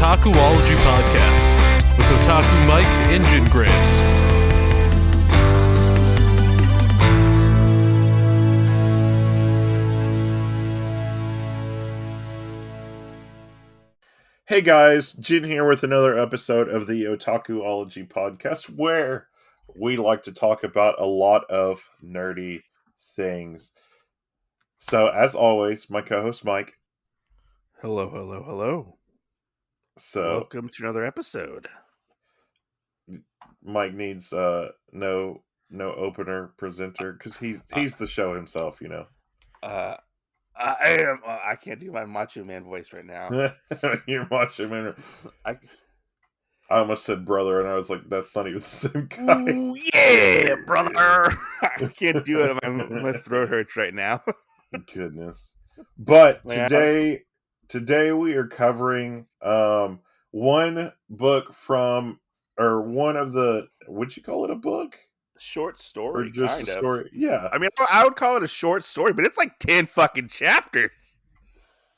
Otakuology podcast with Otaku Mike and Jin Graves. Hey guys, Jin here with another episode of the Otakuology podcast where we like to talk about a lot of nerdy things. So, as always, my co-host Mike. Hello. So, welcome to another episode. Mike needs no opener presenter because he's the show himself, you know. I can't do my Macho Man voice right now. You're Macho Man. I almost said brother, and I was like, that's not even the same guy. Ooh, yeah, brother. I can't do it. My throat hurts right now. Goodness. But today we are covering one book from, or one of the, would you call it a book? Short story, or just kind a of. story? Yeah. I mean, I would call it a short story, but it's like 10 fucking chapters.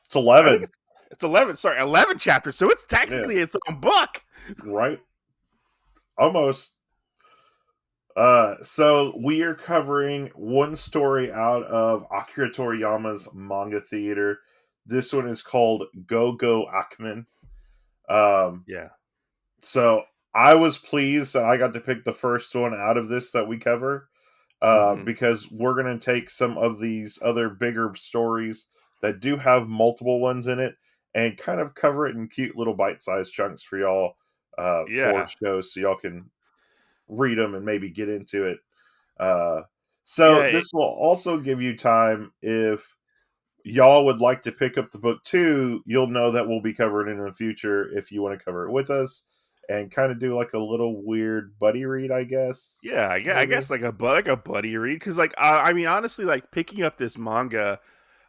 It's 11. It's 11. Sorry, 11 chapters. So it's technically its own book. Right. Almost. So we are covering one story out of Akira Toriyama's manga theater. This one is called Go Go Ackman. Yeah. So I was pleased that I got to pick the first one out of this that we cover, because we're going to take some of these other bigger stories that do have multiple ones in it and kind of cover it in cute little bite-sized chunks for y'all for shows so y'all can read them and maybe get into it. This will also give you time, if y'all would like to pick up the book too, you'll know that we'll be covering it in the future if you want to cover it with us and kind of do like a little weird buddy read, I guess. Yeah, I guess like a buddy read, because like I mean, honestly, like picking up this manga,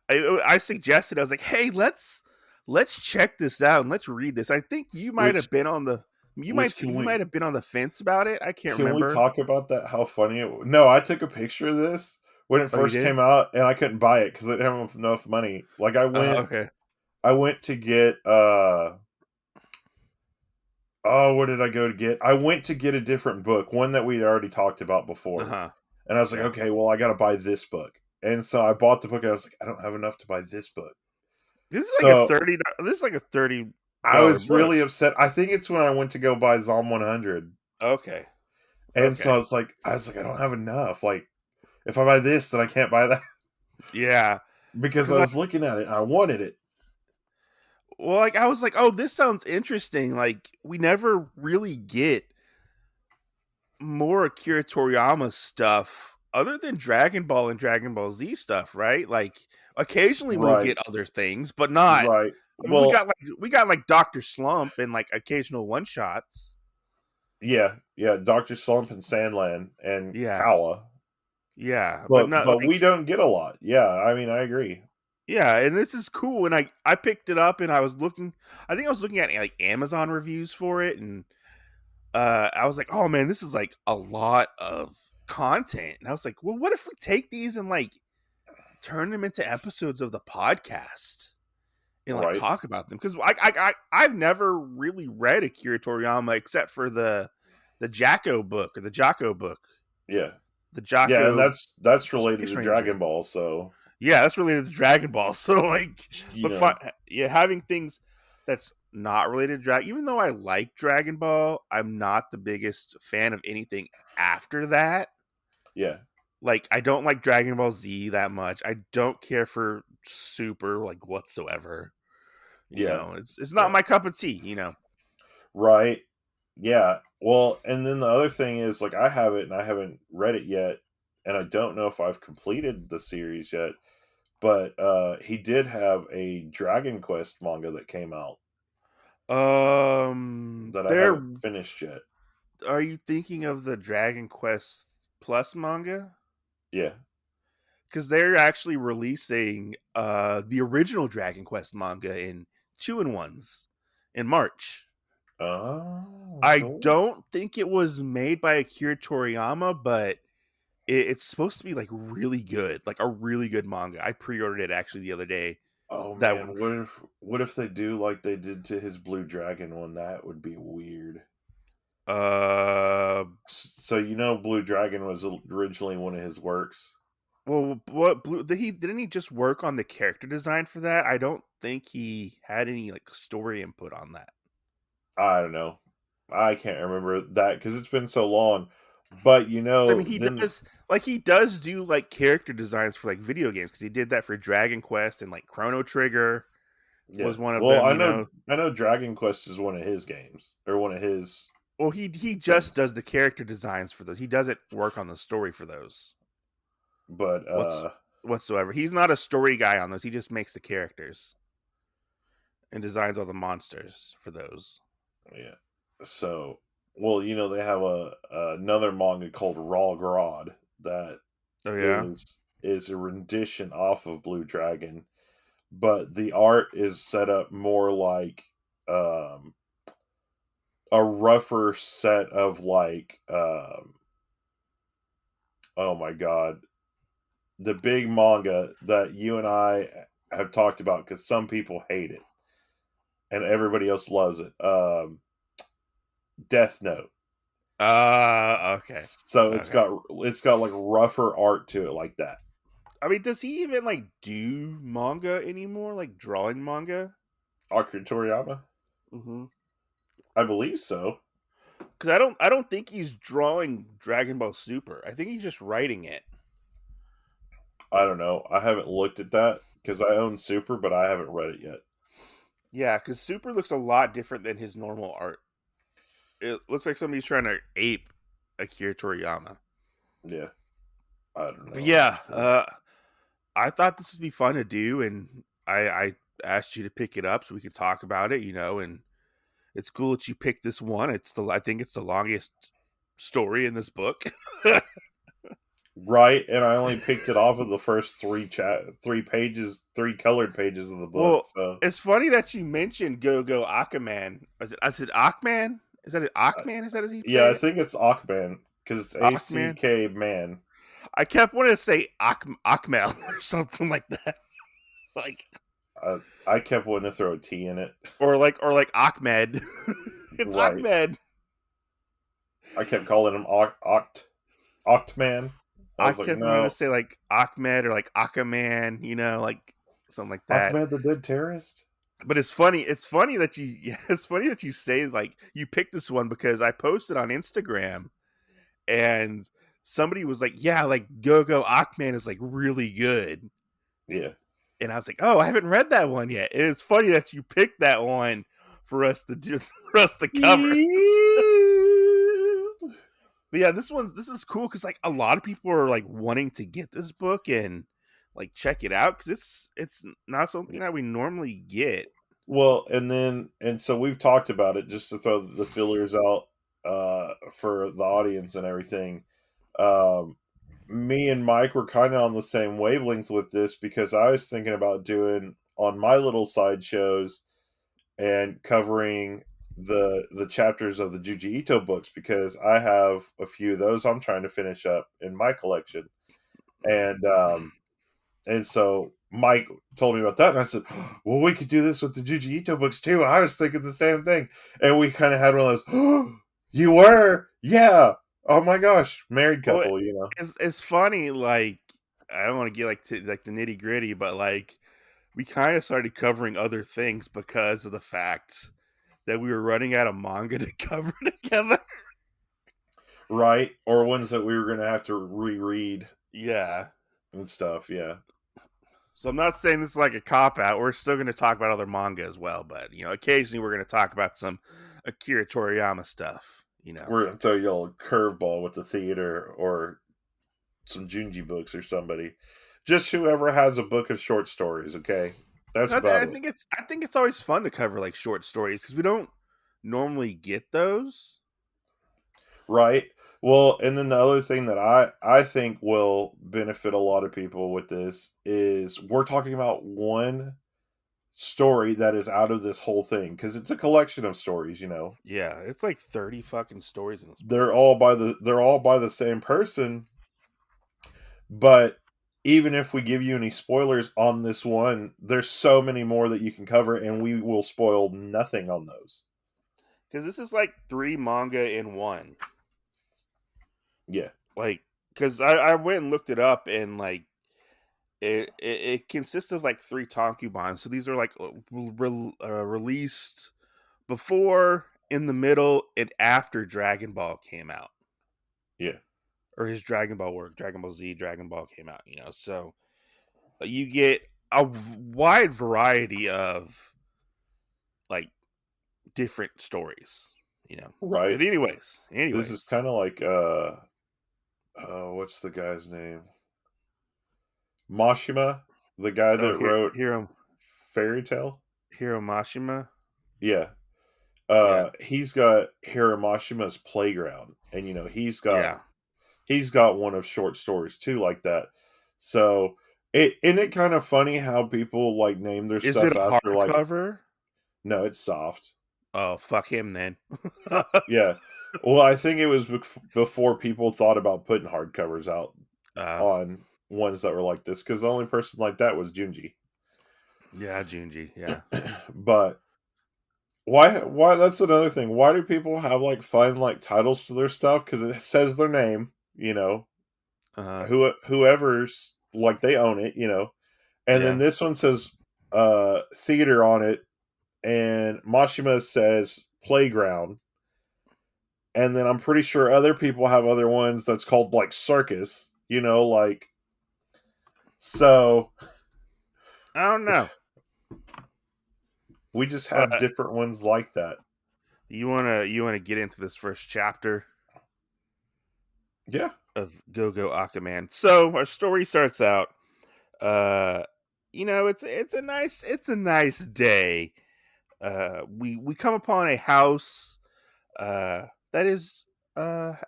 I suggested, I was like, hey, let's check this out and let's read this. I think you might have been on the might have been on the fence about it. I can't remember. Can we talk about that? How funny it was? No, I took a picture of this when it first came out, and I couldn't buy it because I didn't have enough money. Like I went to get what did I go to get? I went to get a different book, one that we'd already talked about before. And I was like, okay, well, I got to buy this book. And so I bought the book, and I was like, I don't have enough to buy this book. This is like a $30. I was really upset. I think it's when I went to go buy Zom 100. Okay. And so I was like, I don't have enough. Like, if I buy this, then I can't buy that. Yeah. Because I was looking at it and I wanted it. Well, like I was like, oh, this sounds interesting. Like, we never really get more Akira Toriyama stuff other than Dragon Ball and Dragon Ball Z stuff, right? Like, occasionally we'll get other things, but not right. I mean, we got like Dr. Slump and like occasional one shots. Yeah, Dr. Slump and Sandland and Kawa. Yeah, but we don't get a lot. Yeah, I mean, I agree. Yeah, and this is cool. And I picked it up and I was looking at like Amazon reviews for it, and I was like, oh man, this is like a lot of content. And I was like, well, what if we take these and like turn them into episodes of the podcast and like talk about them? Because I've never really read Akira Toriyama except for the Jacko book or the Jocko book. Yeah. The Jocko. Yeah, and that's related to Dragon Ball, so. Yeah, that's related to Dragon Ball. So like, having things that's not related to Dragon, even though I like Dragon Ball, I'm not the biggest fan of anything after that. Yeah. Like, I don't like Dragon Ball Z that much. I don't care for Super, like, whatsoever. You know, it's not my cup of tea, you know. Right. Yeah. Well, and then the other thing is, like, I have it and I haven't read it yet, and I don't know if I've completed the series yet, but he did have a Dragon Quest manga that came out. That I haven't finished yet. Are you thinking of the Dragon Quest Plus manga? Yeah. Because they're actually releasing the original Dragon Quest manga in 2-in-1s in March. Oh, I don't think it was made by Akira Toriyama, but it's supposed to be like really good, like a really good manga. I pre-ordered it actually the other day. Oh That man, what if they do like they did to his Blue Dragon one? That would be weird. uh So you know, Blue Dragon was originally one of his works. well, what blue didn't he just work on the character design for that? I don't think he had any like story input on that. I don't know. I can't remember that because it's been so long. But you I mean, know, then he does do like character designs for like video games because he did that for Dragon Quest and like Chrono Trigger yeah. was one of Well, them. I know Dragon Quest is one of his games or one of his Well, he just things. does the character designs for those. He doesn't work on the story for those But whatsoever. He's not a story guy on those. He just makes the characters and designs all the monsters for those. yeah. So, well, you know, they have another manga called Raw Grodd that Oh yeah. is a rendition off of Blue Dragon, but the art is set up more like um a rougher set of like oh my god, the big manga that you and I have talked about because some people hate it and everybody else loves it. Death Note. Okay. So Okay. it's got like rougher art to it like that. I mean, does he even like do manga anymore? Like drawing manga? Akira Toriyama? Mm-hmm. I believe so. Because I don't think he's drawing Dragon Ball Super. I think he's just writing it. I don't know. I haven't looked at that because I own Super, but I haven't read it yet. Yeah, because Super looks a lot different than his normal art. It looks like somebody's trying to ape Akira Toriyama. Yeah, I don't But know. yeah, I thought this would be fun to do, and I asked you to pick it up so we could talk about it, and it's cool that you picked this one. I think it's the longest story in this book. Right, and I only picked it off of the first three pages, three colored pages of the book. Well, So it's funny that you mentioned Go Go Ackman. Is it Ackman? Is that it? uh, Ackman? Is that as you yeah, say I it? think it's Ackman because it's Ackman. ACK man. I kept wanting to say Ackmel or something like that, like I kept wanting to throw a T in it. or like Ahmed. It's Right, Ahmed. I kept calling him Octman. I I was like, kept wanting to no, say like Ahmed or like Akaman, like something like that. Ahmed the Dead Terrorist. But it's funny. It's funny that you. Yeah, it's funny that you say like you picked this one because I posted on Instagram and somebody was like, "Yeah, like Go Go Ackman is like really good," Yeah. and I was like, "Oh, I haven't read that one yet." And it's funny that you picked that one for us to do for us to cover. But yeah, this is cool because like a lot of people are like wanting to get this book and like check it out because it's not something that we normally get. Well, and so we've talked about it just to throw the fillers out for the audience and everything. Um Me and Mike were kind of on the same wavelength with this because I was thinking about doing on my little side shows and covering the chapters of the Juji Ito books because I have a few of those I'm trying to finish up in my collection. And so Mike told me about that, and I said, "Well, we could do this with the Juji Ito books too." I was thinking the same thing, and we kind of had one of those. You were, yeah. Oh my gosh, married Well, couple, you know. it's funny. Like I don't want to get like to like the nitty gritty, but like we kind of started covering other things because of the fact that we were running out of manga to cover together. Right, or ones that we were going to have to reread Yeah. and stuff. Yeah, So I'm not saying this is like a cop out. We're still going to talk about other manga as well, but occasionally we're going to talk about some Akira Toriyama stuff. we're going to throw you a curveball with the theater or some Junji books or somebody. Just whoever has a book of short stories. Okay, that's about it. I think it's always fun to cover like short stories because we don't normally get those. Right. Well, and then the other thing that I think will benefit a lot of people with this is we're talking about one story that is out of this whole thing because it's a collection of stories, you know. Yeah, it's like 30 fucking stories in this book. They're all by the same person, but even if we give you any spoilers on this one, there's so many more that you can cover, and we will spoil nothing on those. Because this is like 3 manga in one. Yeah. Like, because I went and looked it up, and like it consists of like 3 tankobons. So these are like released before, in the middle, and after Dragon Ball came out. Yeah. Or his Dragon Ball work, Dragon Ball Z, Dragon Ball came out, you know. So you get a wide variety of like different stories, you know. Right. But anyways, This is kind of like what's the guy's name? Mashima, the guy that wrote Fairy Tale. Hiro Mashima. Yeah. Yeah. He's got Hiromashima's Playground, and he's got one of short stories too like that. So isn't it kind of funny how people like name their Is stuff it after like hardcover? no, it's soft. Oh, fuck him then. Yeah. Well, I think it was before people thought about putting hardcovers out on ones that were like this, because the only person like that was Junji. Yeah, Junji. Yeah. But why that's another thing. Why do people have like fun like titles to their stuff? Because it says their name, whoever's like they own it, and then this one says theater on it, and Mashima says playground, and then I'm pretty sure other people have other ones that's called like circus, like, so I don't know. We just have different ones like that. You wanna get into this first chapter? Yeah. Of Go Go Ackman. So our story starts out. It's a nice day. We come upon a house that is has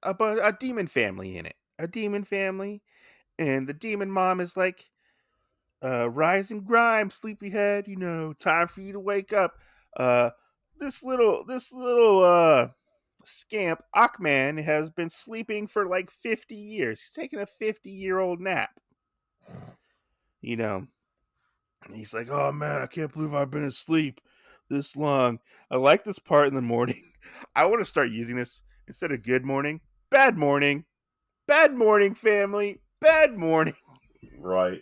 a demon family in it. A demon family, and the demon mom is like, rise and grind, sleepyhead. Time for you to wake up. This little scamp Ackman has been sleeping for like 50 years. He's taking a 50-year-old nap. He's like, oh man, I can't believe I've been asleep this long. I like this part in the morning. I want to start using this instead of good morning. Bad morning. Bad morning, family. Bad morning. Right.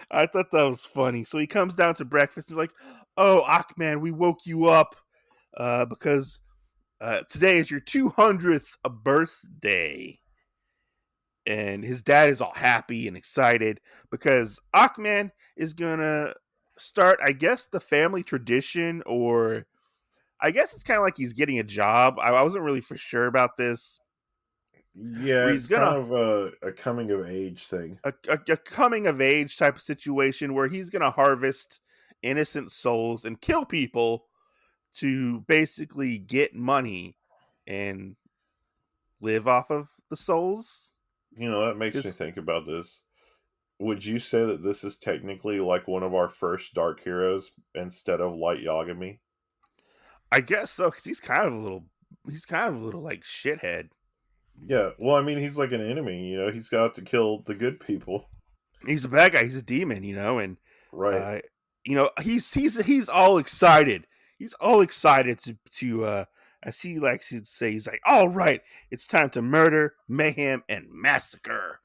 I thought that was funny. So he comes down to breakfast and like, oh, Ackman, we woke you up because today is your 200th birthday. And his dad is all happy and excited because Ackman is going to start, I guess, the family tradition, or I guess it's kind of like he's getting a job. I wasn't really for sure about this. Yeah, it's kind of a coming of age thing. A coming of age type of situation where he's going to harvest innocent souls and kill people to basically get money and live off of the souls. That makes me think about this. Would you say that this is technically like one of our first dark heroes instead of Light Yagami? I guess so, because he's kind of a little like shithead. Yeah, well, I mean, he's like an enemy, he's got to kill the good people. He's a bad guy. He's a demon, and right. He's all excited. He's all excited to as he likes to say, he's like, all right, it's time to murder, mayhem, and massacre.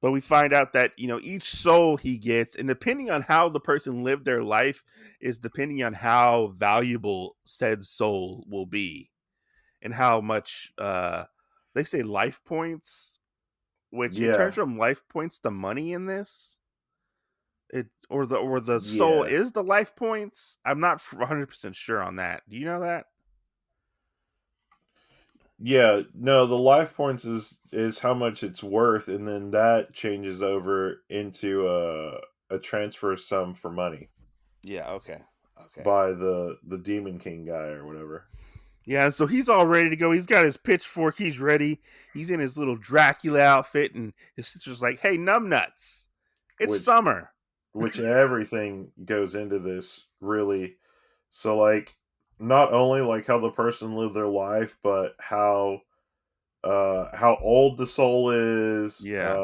But we find out that, each soul he gets, and depending on how the person lived their life, is depending on how valuable said soul will be. And how much, they say life points, which in terms from life points to money in this, or the soul is the life points. I'm not 100% sure on that. Do you know that? Yeah, no, the life points is how much it's worth, and then that changes over into a transfer sum for money. Yeah, okay. By the Demon King guy or whatever. Yeah, so he's all ready to go. He's got his pitchfork. He's ready. He's in his little Dracula outfit, and his sister's like, hey, numbnuts, it's summer. Which everything goes into this, really. So, like, not only like how the person lived their life, but how how old the soul is. Yeah.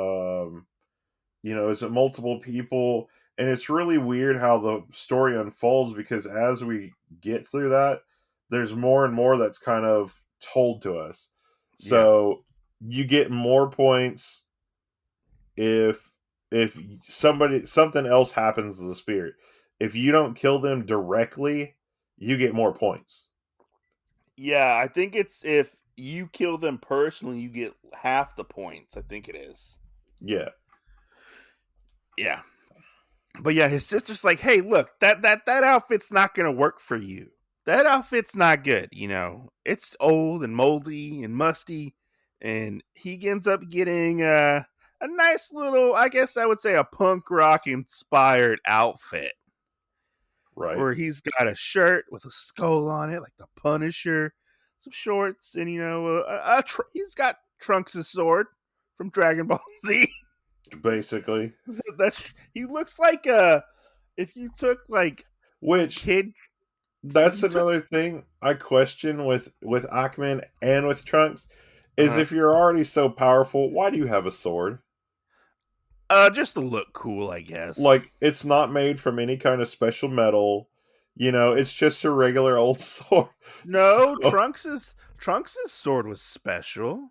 Is it multiple people? And it's really weird how the story unfolds because as we get through that, there's more and more that's kind of told to us. Yeah. So you get more points if something else happens to the spirit. If you don't kill them directly, you get more points. Yeah, I think it's if you kill them personally, you get half the points. I think it is. Yeah. Yeah. But yeah, his sister's like, "Hey, look, that outfit's not gonna work for you. That outfit's not good. It's old and moldy and musty." And he ends up getting a nice little, I guess I would say, a punk rock inspired outfit, Right. where he's got a shirt with a skull on it, like the Punisher, some shorts, and he's got Trunks' sword from Dragon Ball Z. Basically. He looks like if you took like Which kid, if that's you took another thing I question with Ackman and with Trunks is uh if you're already so powerful, why do you have a sword? just to look cool, I guess. Like it's not made from any kind of special metal. It's just a regular old sword. No, So Trunks's sword was special.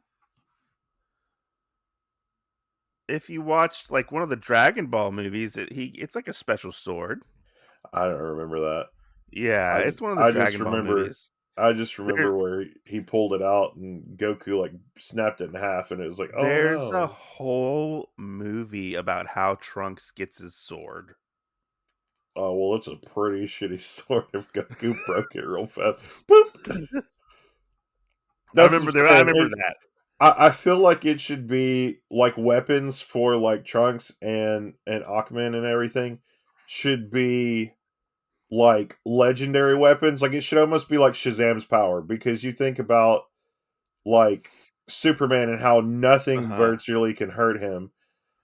If you watched like one of the Dragon Ball movies, it's like a special sword. I don't remember that. Yeah, I it's just one of the I just Dragon Ball remember movies. I just There, remember where he pulled it out and Goku like snapped it in half and it was like, "Oh there's a no." whole movie about how Trunks gets his sword. Oh, well, it's a pretty shitty sword if Goku broke it real fast. Boop. That's what I'm I saying. remember that. I feel like it should be like weapons for like Trunks and Aquaman and everything should be like legendary weapons. Like it should almost be like Shazam's power because you think about like Superman and how Uh nothing huh. virtually can hurt him,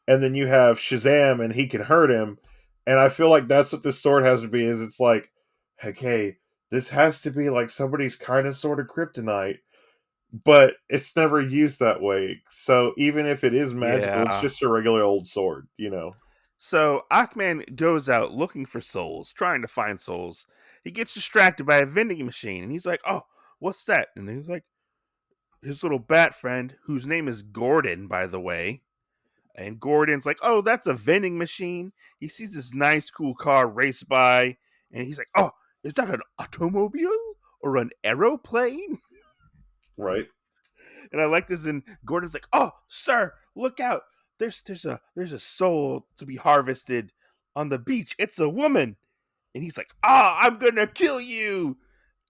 and then you have Shazam and he can hurt him, and I feel like that's what this sword has to be. Is it's like, okay, this has to be like somebody's kind of sort of kryptonite, but it's never used that way. So even if it is magical, it's Yeah. just a regular old sword. So Ackman goes out looking for souls, trying to find souls. He gets distracted by a vending machine, and he's like, "Oh, what's that?" And he's like, his little bat friend, whose name is Gordon, by the way. And Gordon's like, "Oh, that's a vending machine." He sees this nice, cool car race by, and he's like, "Oh, is that an automobile or an aeroplane?" Right? And I like this. And Gordon's like, "Oh, sir, look out! There's a soul to be harvested on the beach. It's a woman." And he's like, "Ah, I'm gonna kill you!"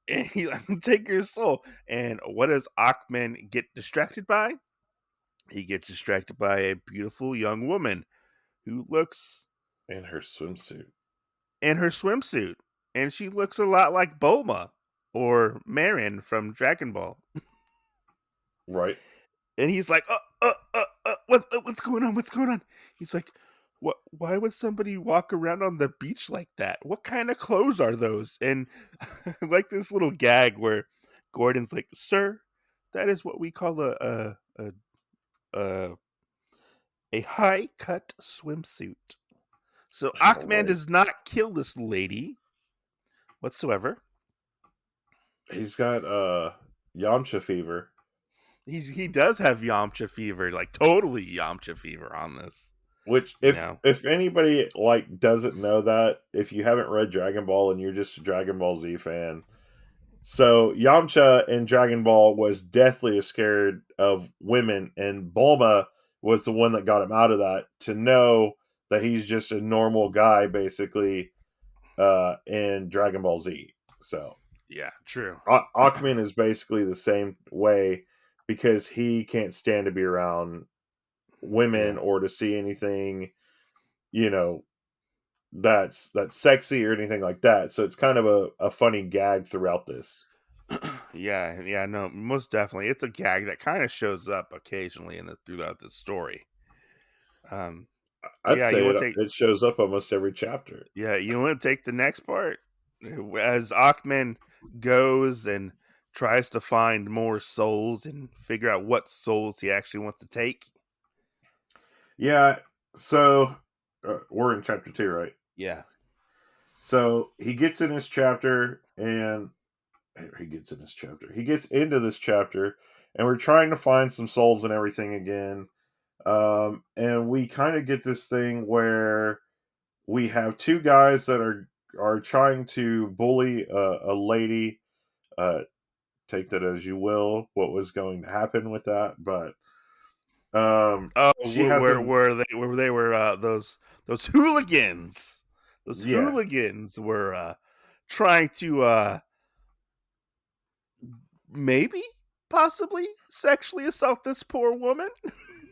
And he's like, "Take your soul." And what does Ackman get distracted by? He gets distracted by a beautiful young woman who looks In her swimsuit. in her swimsuit, and she looks a lot like Bulma or Marin from Dragon Ball. Right? And he's like, what's going on? What's going on?" He's like, "What? Why would somebody walk around on the beach like that? What kind of clothes are those?" And like this little gag where Gordon's like, "Sir, that is what we call a, a high cut swimsuit." So Aquaman Right. does not kill this lady whatsoever. He's got Yamcha fever. He does have Yamcha fever, like totally Yamcha fever on this. Which You if know, if anybody like doesn't know that, if you haven't read Dragon Ball and you're just a Dragon Ball Z fan, so Yamcha in Dragon Ball was deathly scared of women, and Bulma was the one that got him out of that to know that he's just a normal guy, basically, in Dragon Ball Z. So yeah, true. Aquaman is basically the same way because he can't stand to be around women Yeah. or to see anything, you know, that's sexy or anything like that. So it's kind of a funny gag throughout this. Yeah, no, most definitely. It's a gag that kind of shows up occasionally throughout the story. Um, I'd yeah, you say want it to take it shows up almost every chapter. yeah, you want to take the next part as Ackman goes and tries to find more souls and figure out what souls he actually wants to take. Yeah. So we're in chapter 2, right? Yeah. So he gets in his chapter, and he gets into this chapter, and we're trying to find some souls and everything again. And we kind of get this thing where we have two guys that are trying to bully a lady. Take that as you will. What was going to happen with that, but Oh, she hasn't. where they were those hooligans. Those Yeah, hooligans were trying to maybe possibly sexually assault this poor woman.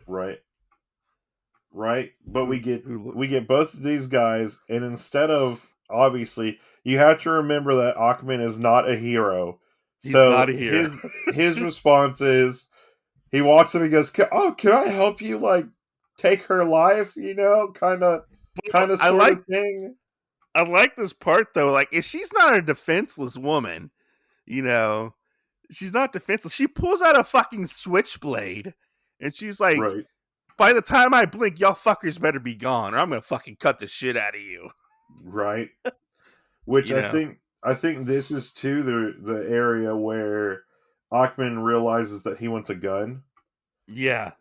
right, right. But who, who we get both of these guys, and instead of, obviously, you have to remember that Ackman is not a hero. He's not So a hero. his response is, he walks up, he goes, can I help you, like, take her life? Kind of I sort like of thing. I like this part though. Like, if she's not a defenseless woman, she's not defenseless. She pulls out a fucking switchblade, and she's like, Right, "By the time I blink, y'all fuckers better be gone, or I'm gonna fucking cut the shit out of you." right. Which You know? I think this is too the area where Ackman realizes that he wants a gun Yeah.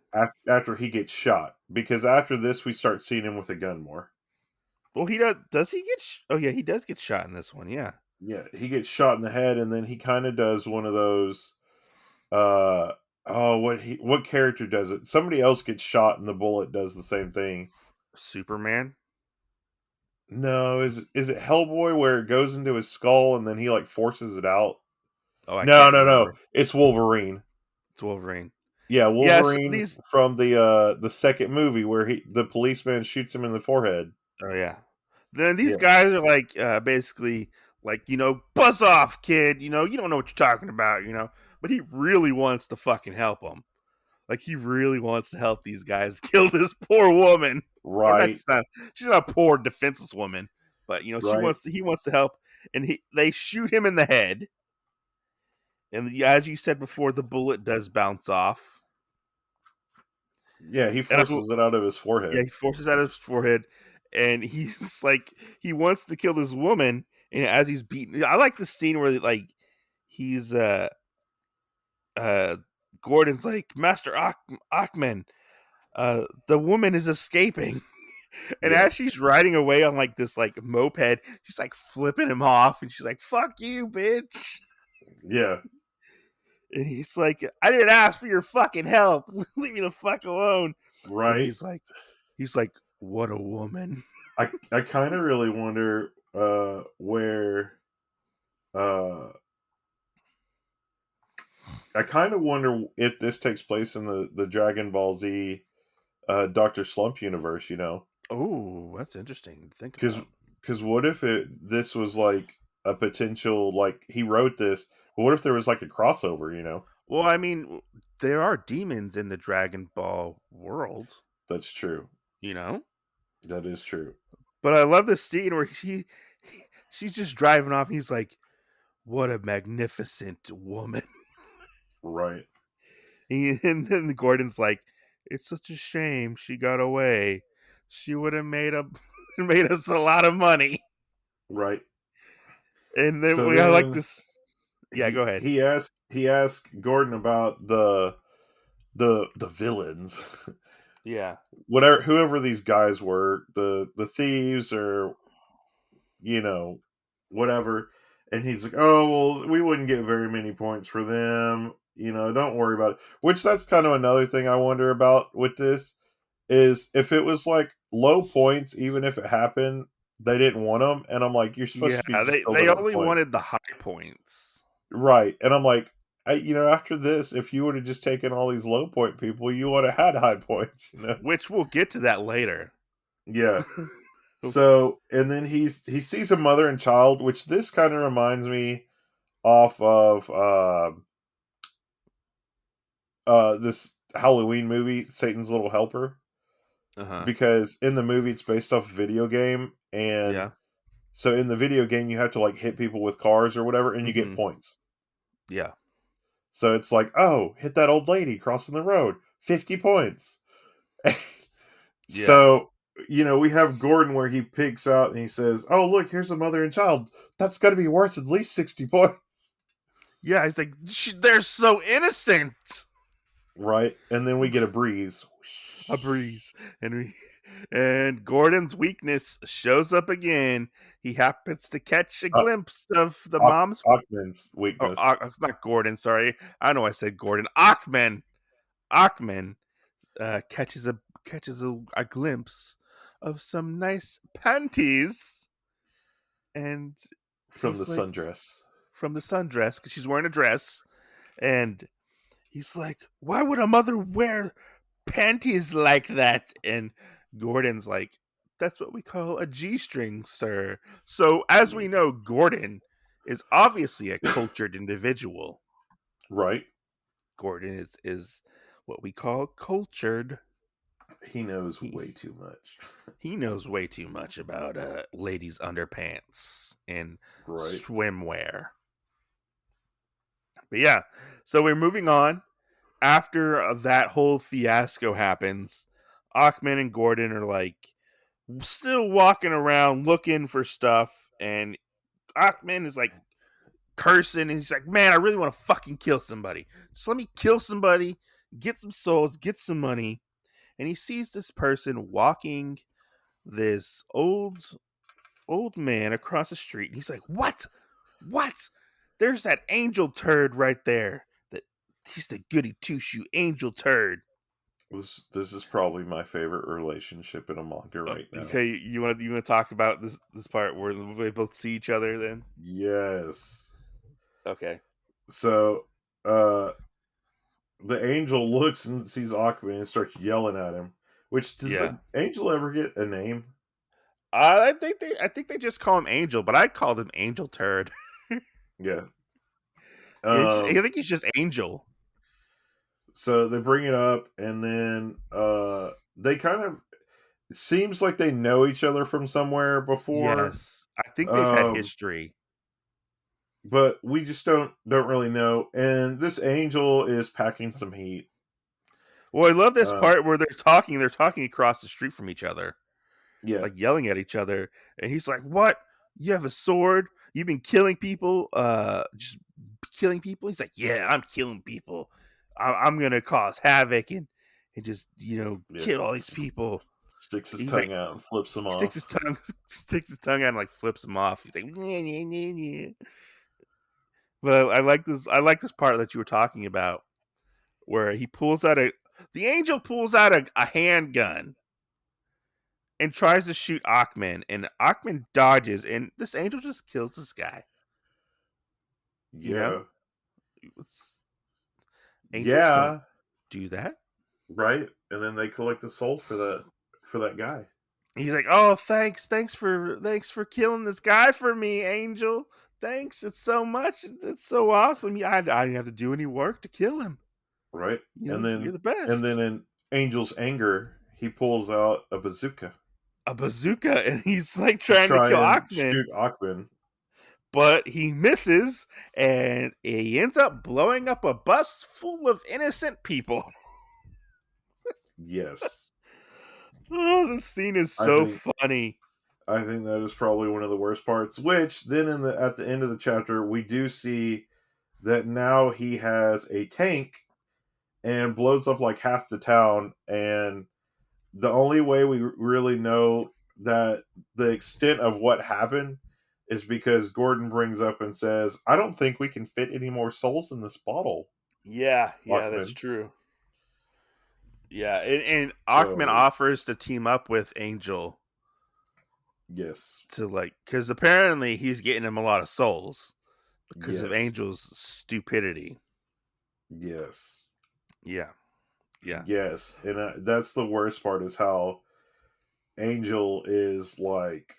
after he gets shot, because after this we start seeing him with a gun more. Well, he does. Does he get? Oh yeah, he does get shot in this one. Yeah. Yeah, he gets shot in the head, and then he kind of does one of those. Uh, what character does it? Somebody else gets shot, and the bullet does the same thing. Superman. No, is it Hellboy where it goes into his skull and then he like forces it out? Oh, I No, can't no, no. remember. It's Wolverine. It's Wolverine. Yeah, Yes, Wolverine these. from the second movie where the policeman shoots him in the forehead. Oh yeah. Then these Yeah, guys are like basically like, buzz off, kid. You don't know what you're talking about. But he really wants to fucking help them. Like, he really wants to help these guys kill this poor woman. Or not, right, she's not a poor defenseless woman, but right. he wants to help, and they shoot him in the head. And as you said before, the bullet does bounce off. Yeah, he And forces it out of his yeah, forehead. he forces out his forehead, and he's like, he wants to kill this woman, and as he's beaten, I like the scene where like he's uh Gordon's like, Master Ackman, the woman is escaping. And Yeah, as she's riding away on like this like moped, she's like flipping him off, and she's like, "Fuck you, bitch!" yeah, And he's like, "I didn't ask for your fucking help. Leave me the fuck alone." And right. he's like, "What a woman." I kind of really wonder where uh I kind of wonder if this takes place in the Dragon Ball Z Doctor Slump universe. Oh, that's interesting to think Because about. what if this was like a potential, like, he wrote this, but what if there was like a crossover? Well, I mean, there are demons in the Dragon Ball world, That's true. you know. That is true. But I love this scene where she's just driving off, and he's like, "What a magnificent woman." Right. And then Gordon's like, "It's such a shame she got away. She would have made made us a lot of money." Right. And then So we got like then this. Yeah, go ahead. he asked Gordon about the villains. Yeah, Whoever these guys were, the thieves, or you know, whatever. And he's like, "Oh, well, we wouldn't get very many points for them. Don't worry about it." Which, that's kind of another thing I wonder about with this, is if it was like low points, even if it happened, they didn't want them, and I'm like, you're supposed yeah. to be just They building up only points, wanted the high points, right? And I'm like, after this, if you would have just taken all these low point people, you would have had high points. which we'll get to that later. Yeah. So, and then he sees a mother and child, which this kind of reminds me off of this Halloween movie, Satan's Little Helper, Uh-huh. because in the movie it's based off a video game, and Yeah. so in the video game you have to like hit people with cars or whatever, and you get Hmm. points. Yeah. So it's like, oh, hit that old lady crossing the road, 50 points. Yeah. So, we have Gordon where he picks out and he says, oh, look, here's a mother and child. That's got to be worth at least 60 points. Yeah, he's like, they're so innocent. Right? And then we get a breeze. A breeze. And Gordon's weakness shows up again. He happens to catch a glimpse of the mom's. Ackman's Oh, weakness. not Gordon, sorry. I know I said Gordon. Ackman catches a glimpse of some nice panties. And From the he's like, sundress. from the sundress, because she's wearing a dress. And he's like, why would a mother wear panties like that? And Gordon's like, that's what we call a G-string, sir. So as we know, Gordon is obviously a cultured individual. Right? Gordon is what we call cultured. He knows way too much. He knows way too much about ladies' underpants and Right. swimwear. But yeah, so we're moving on. After that whole fiasco happens, Ackman and Gordon are like still walking around looking for stuff, and Ackman is like cursing, and he's like, man, I really want to fucking kill somebody. Just let me kill somebody, get some souls, get some money. And he sees this person walking this old man across the street, and he's like, what? There's that angel turd right there. He's the goody two-shoe angel turd. This is probably my favorite relationship in a manga right now. Okay, you want to talk about this part where they both see each other then? Yes. Okay. So, the angel looks and sees Ackman and starts yelling at him. Which does the angel ever get a name? I think they just call him Angel, but I called him Angel Turd. Yeah. I think he's just Angel. So they bring it up, and then they kind of seems like they know each other from somewhere before. Yes, I think they've had history, but we just don't really know. And this angel is packing some heat. Well, I love this part where they're talking across the street from each other. Yeah. Like yelling at each other. And he's like, what? You have a sword? You've been killing people? Just killing people? He's like, yeah, I'm killing people. I'm going to cause havoc and just, kill all these people. Sticks his tongue out and flips them off. Sticks his tongue out and like flips them off. He's like, yeah. But I like this part that you were talking about where he pulls out the angel pulls out a handgun and tries to shoot Ackman, and Ackman dodges, and this angel just kills this guy. You know? Angels don't do that. Right? And then they collect the soul for that guy. And he's like, oh, thanks for killing this guy for me, Angel. Thanks, it's so much. It's so awesome. I didn't have to do any work to kill him. Right? And then you're the best. And then in Angel's anger, he pulls out a bazooka. And he's like trying to kill Ackman. Shoot Ackman. But he misses, and he ends up blowing up a bus full of innocent people. Yes. Oh, this scene is so funny. I think that is probably one of the worst parts. Which then at the end of the chapter, we do see that now he has a tank and blows up like half the town. And the only way we really know that the extent of what happened is because Gordon brings up and says, I don't think we can fit any more souls in this bottle. Yeah, that's true. Yeah, and Ackman offers to team up with Angel. Yes. Because apparently he's getting him a lot of souls because of Angel's stupidity. Yes. Yeah. Yes, and that's the worst part is how Angel is like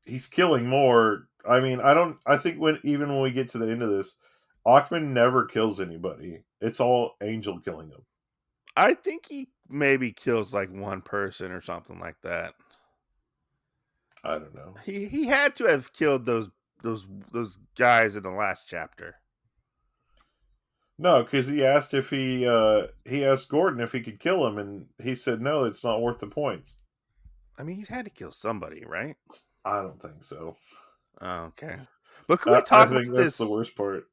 he's killing more. I mean, I think when we get to the end of this, Ackman never kills anybody. It's all Angel killing them. I think he maybe kills like one person or something like that. I don't know. He had to have killed those guys in the last chapter. No, because he asked if he asked Gordon if he could kill him, and he said no, it's not worth the points. I mean, he's had to kill somebody, right? I don't think so. Oh, okay. But can we I talk about think that's the this? worst part.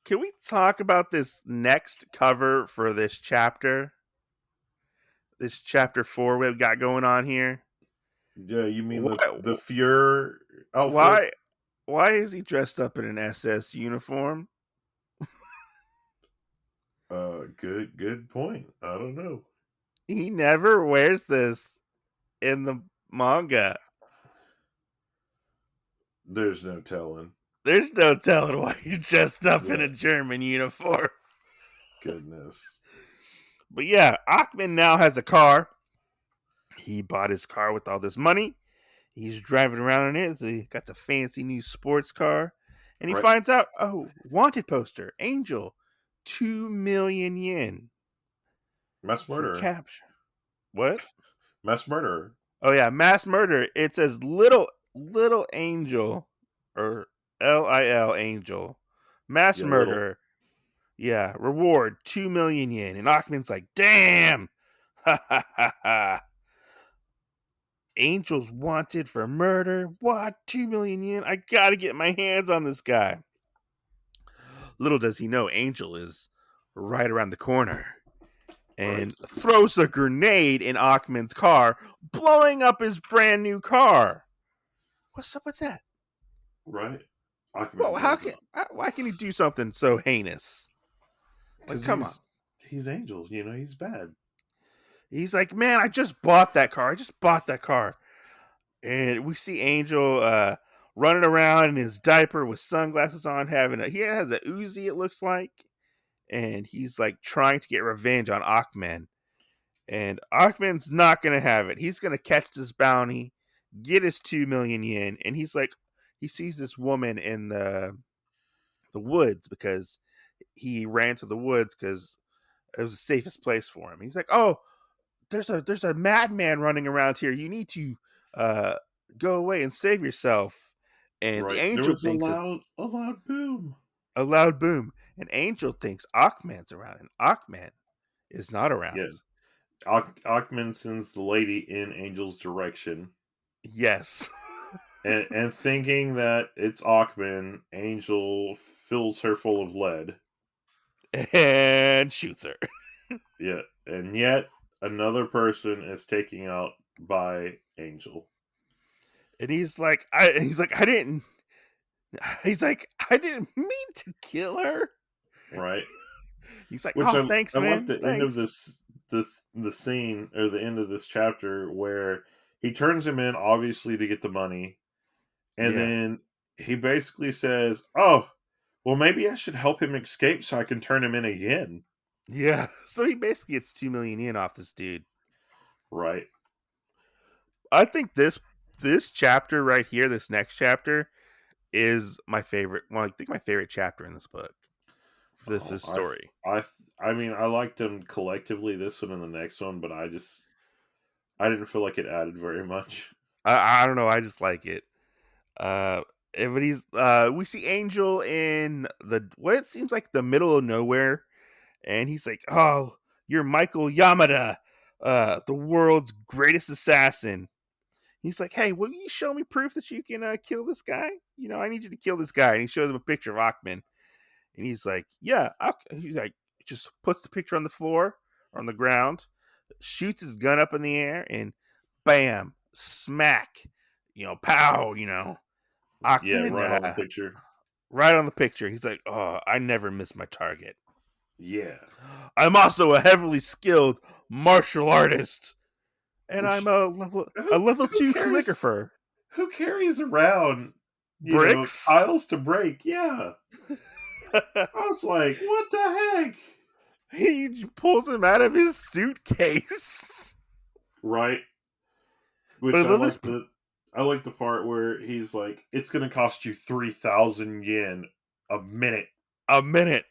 Can we talk about this next cover for this chapter? This chapter 4 we've got going on here. Yeah, you mean Why? the Fuhrer outfit? Why? Why is he dressed up in an SS uniform? Good point. I don't know. He never wears this in the manga. There's no telling. There's no telling why he's dressed up in Yeah, a German uniform. goodness. But yeah, Ackman now has a car. He bought his car with all this money. He's driving around in it. So he got the fancy new sports car. And he Right, finds out, oh, wanted poster, Angel, 2 million yen mass for murderer, capture. What? mass murderer. Oh yeah, mass murder. It says little angel or LIL angel. Mass Yeah, little. murderer. Yeah, reward 2 million yen. And Ackman's like, damn. Ha ha ha ha. Angel's wanted for murder. What? 2 million yen? I gotta get my hands on this guy. Little does he know, Angel is right around the corner Right, and throws a grenade in Ackman's car, blowing up his brand new car. What's up with that? right. Well, Ackman does it why can he do something so heinous? Like, because come on. he's Angel. You know, he's bad. He's like, man, I just bought that car. And we see Angel running around in his diaper with sunglasses on, he has a Uzi, it looks like, and he's like trying to get revenge on Ackman. And Ackman's not gonna have it. He's gonna catch this bounty, get his 2 million yen, and he's like, he sees this woman in the woods because he ran to the woods because it was the safest place for him. He's like, oh, there's a madman running around here. You need to uh, go away and save yourself. And the Right. There angel was thinks it's a loud boom. a loud boom. And Angel thinks Ackman's around, and Ackman is not Yeah. around. Ackman sends the lady in Angel's direction, Yes. and thinking that it's Ackman, Angel fills her full of lead. And shoots her. Yeah, and yet another person is taken out by Angel. And he's like, I didn't. He's like, I didn't mean to kill her. Right. He's like, Which oh, thanks, I like man. the end of Thanks. this the scene or the end of this chapter where he turns him in obviously to get the money, and Yeah. then he basically says, "Oh, well maybe I should help him escape so I can turn him in again." Yeah. So he basically gets 2 million yen off this dude. Right. I think this chapter right here, this next chapter, is my favorite. Well, I think my favorite chapter in this book. For this Oh, story. I mean I liked them collectively, this one and the next one, but I didn't feel like it added very much. I don't know. I just like it. Uh, but we see Angel in the what it seems like the middle of nowhere, and he's like, "Oh, you're Michael Yamada, the world's greatest assassin." He's like, "Hey, will you show me proof that you can kill this guy? You know, I need you to kill this guy." And he shows him a picture of Ackman, and he's like, "Yeah." He's like, just puts the picture on the floor or on the ground, shoots his gun up in the air, and bam, smack, pow, Yeah, Ackman, right on the picture. right on the picture. He's like, "Oh, I never miss my target. Yeah. I'm also a heavily skilled martial artist, and I'm Which a level who 2 cares? calligrapher." Who carries around, Bricks. tiles to break? Yeah. I was like, what the heck? He pulls him out of his suitcase. Right. Which But I like the part where he's like, it's gonna cost you 3,000 yen a minute. a minute.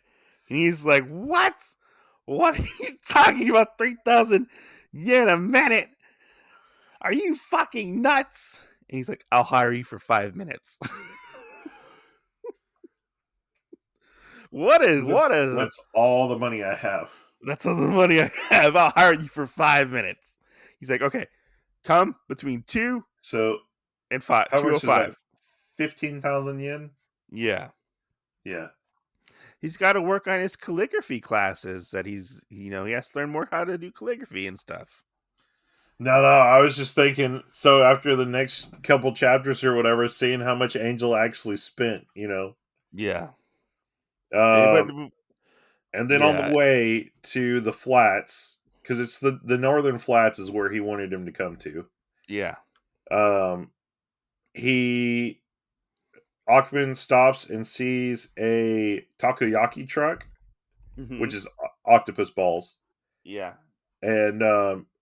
And he's like, "What? What are you talking about? 3,000 yen a minute? Are you fucking nuts?" And he's like, "I'll hire you for 5 minutes." What is That's all the money I have. that's all the money I have. I'll hire you for 5 minutes. He's like, okay, come between 2 So and 5. how much is that? 205. 15,000 yen? Yeah. Yeah. He's got to work on his calligraphy classes that he has to learn more how to do calligraphy and stuff. No, I was just thinking, so after the next couple chapters or whatever, seeing how much Angel actually spent, Yeah. Um, and then on the Yeah. way to the flats, because it's the northern flats is where he wanted him to come to. Yeah. Um, Ackman stops and sees a takoyaki truck, which is octopus balls. Yeah. And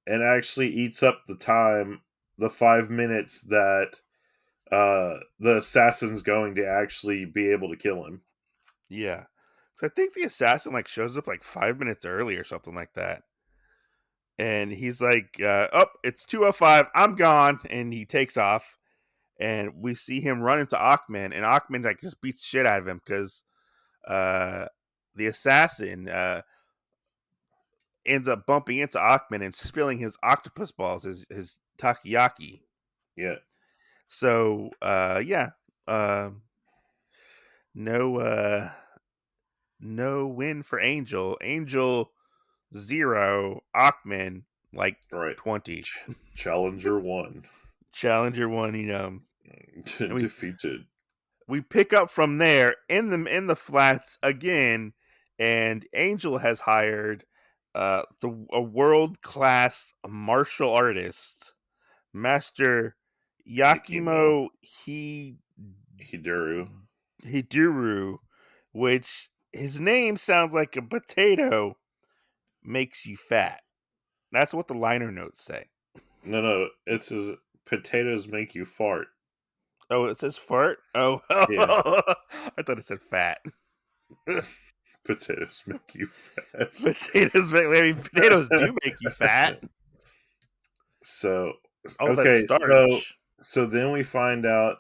actually eats up the 5 minutes that the assassin's going to actually be able to kill him. Yeah. So I think the assassin shows up 5 minutes early or something like that. And he's like, it's 2:05, I'm gone, and he takes off. And we see him run into Ackman, and Ackman just beats the shit out of him because the assassin ends up bumping into Ackman and spilling his octopus balls, his takoyaki. Yeah. So yeah, no win for Angel. Angel 0, Ackman Right. 20. Challenger 1. Challenger 1, Defeated. We pick up from there in the flats again, and Angel has hired a world-class martial artist, Master Yakimo Hiduru, which his name sounds like a potato makes you fat. That's what the liner notes say. No, it says potatoes make you fart. Oh, it says fart? Oh, Yeah. I thought it said fat. Potatoes make you fat. Potatoes do make you fat. So, Oh, okay, that's starch. so then we find out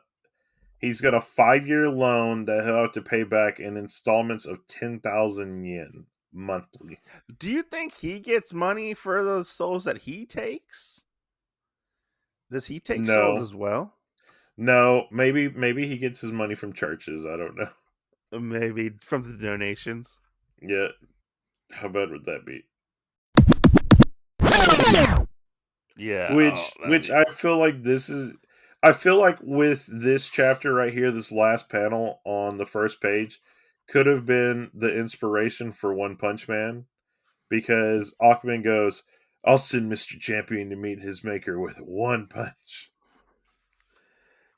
he's got a 5-year loan that he'll have to pay back in installments of 10,000 yen monthly. Do you think he gets money for those souls that he takes? Does he take souls as well? No, maybe he gets his money from churches. I don't know. Maybe from the donations. Yeah. How bad would that be? Yeah. Which I feel like I feel like with this chapter right here, this last panel on the first page could have been the inspiration for One Punch Man, because Ackman goes, "I'll send Mr. Champion to meet his maker with one punch."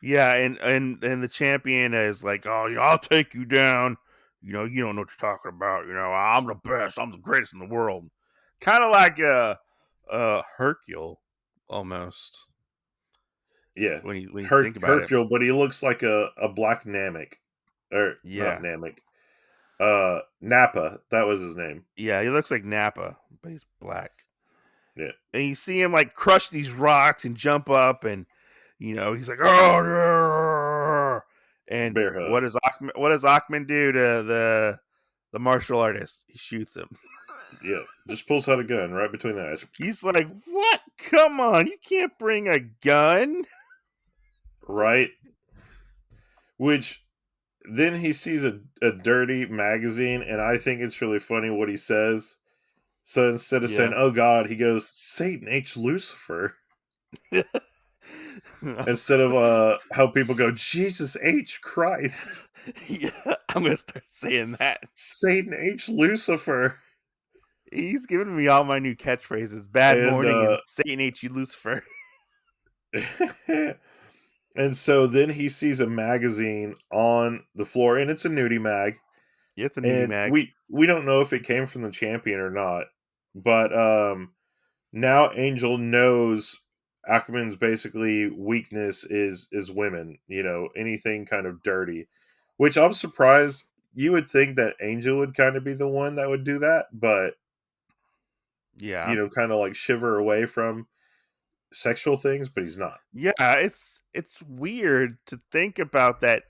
Yeah, and the champion is like, "Oh, I'll take you down. You don't know what you're talking about. I'm the best. I'm the greatest in the world." Kind of like a Hercule, almost. Yeah, When you think about Hercule, but he looks like a black Namek, or Yeah. not Namek. Nappa, that was his name. Yeah, he looks like Nappa, but he's black. Yeah, And you see him crush these rocks and jump up, and he's like, "Oh!" And bear hug. what does Ackman do to the martial artist? He shoots him. Yeah, just pulls out a gun right between the eyes. He's like, "What? Come on, you can't bring a gun." Right. Which then he sees a dirty magazine, and I think it's really funny what he says. So instead of saying, "Oh God," he goes, "Satan H. Lucifer." Instead of how people go, "Jesus H. Christ." Yeah, I'm gonna start saying that. Satan H. Lucifer. He's giving me all my new catchphrases. Bad morning and Satan H. Lucifer. And so then he sees a magazine on the floor, and it's a nudie mag. Yeah, it's a nudie mag. We don't know if it came from the champion or not, but now Angel knows Ackman's basically weakness is women. Anything kind of dirty, which I'm surprised. You would think that Angel would kind of be the one that would do that, but yeah, kind of shiver away from sexual things, but he's not. Yeah, it's weird to think about that.